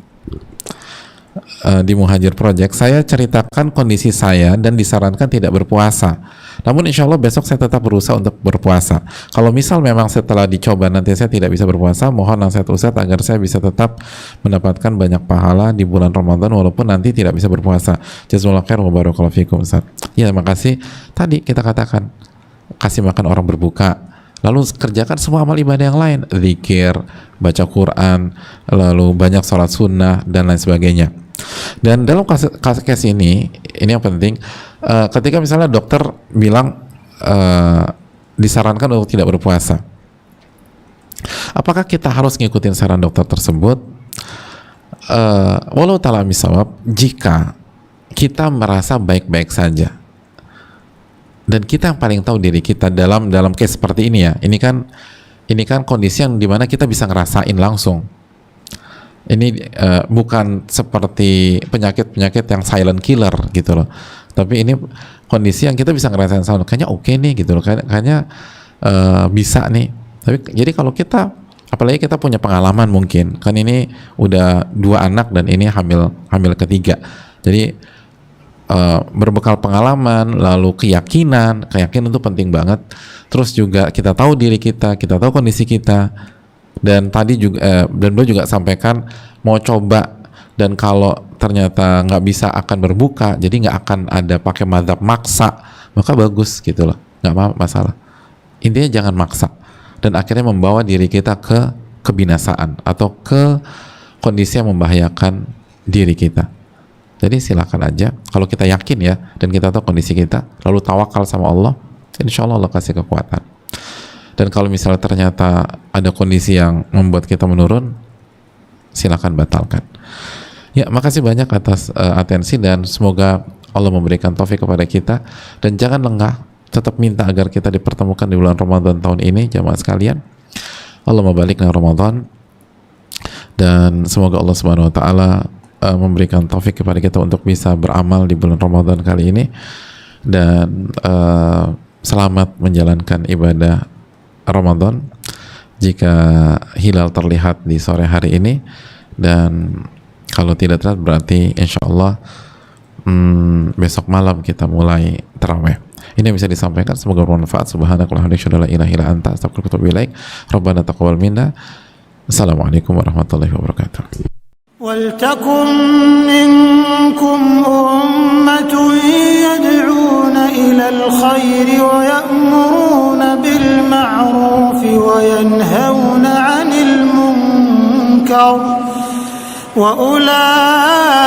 di Muhajir Project, saya ceritakan kondisi saya dan disarankan tidak berpuasa. Namun insya Allah besok saya tetap berusaha untuk berpuasa. Kalau misal memang setelah dicoba nanti saya tidak bisa berpuasa, mohon nasihat Ustaz agar saya bisa tetap mendapatkan banyak pahala di bulan Ramadan walaupun nanti tidak bisa berpuasa. Jazakallahu khair wa barakallahu fikum Ustaz. Ya, makasih. Tadi kita katakan kasih makan orang berbuka, lalu kerjakan semua amal ibadah yang lain, zikir, baca Quran, lalu banyak sholat sunnah dan lain sebagainya. Dan dalam kasus ini yang penting, ketika misalnya dokter bilang disarankan untuk tidak berpuasa, apakah kita harus ngikutin saran dokter tersebut? Walau ta'ala misawab, jika kita merasa baik-baik saja dan kita yang paling tahu diri kita dalam case seperti ini ya, ini kan kondisi yang dimana kita bisa ngerasain langsung. Ini bukan seperti penyakit yang silent killer gitu loh, tapi ini kondisi yang kita bisa ngerasain sound, kayaknya oke nih gitu loh, kayaknya bisa nih. Tapi jadi kalau kita, apalagi kita punya pengalaman, mungkin kan ini udah 2 anak dan ini hamil ketiga, jadi berbekal pengalaman, lalu keyakinan itu penting banget. Terus juga kita tahu diri kita tahu kondisi kita. Dan tadi juga dan beliau juga sampaikan mau coba, dan kalau ternyata nggak bisa akan berbuka, jadi nggak akan ada pakai mazhab maksa, maka bagus gitu loh, nggak masalah. Intinya jangan maksa dan akhirnya membawa diri kita ke kebinasaan atau ke kondisi yang membahayakan diri kita. Jadi silakan aja, kalau kita yakin ya dan kita tahu kondisi kita, lalu tawakal sama Allah, insya Allah Allah kasih kekuatan. Dan kalau misalnya ternyata ada kondisi yang membuat kita menurun, silakan batalkan. Ya, makasih banyak atas atensi dan semoga Allah memberikan taufik kepada kita, dan jangan lengah, tetap minta agar kita dipertemukan di bulan Ramadan tahun ini, jamaah sekalian. Allah membalikkan Ramadan, dan semoga Allah Subhanahu wa taala memberikan taufik kepada kita untuk bisa beramal di bulan Ramadan kali ini, dan selamat menjalankan ibadah Ramadan jika hilal terlihat di sore hari ini, dan kalau tidak terlihat berarti insya Allah besok malam kita mulai tarawih. Ini yang bisa disampaikan, semoga bermanfaat. Subhanakallahumma wa bihamdika la ilaha illa anta astaghfiruka wa atubu ilaik. Rabbana taqabbal minna. Assalamualaikum warahmatullahi wabarakatuh. ولتكن منكم أمة يدعون إلى الخير ويأمرون بالمعروف وينهون عن المنكر وأولئك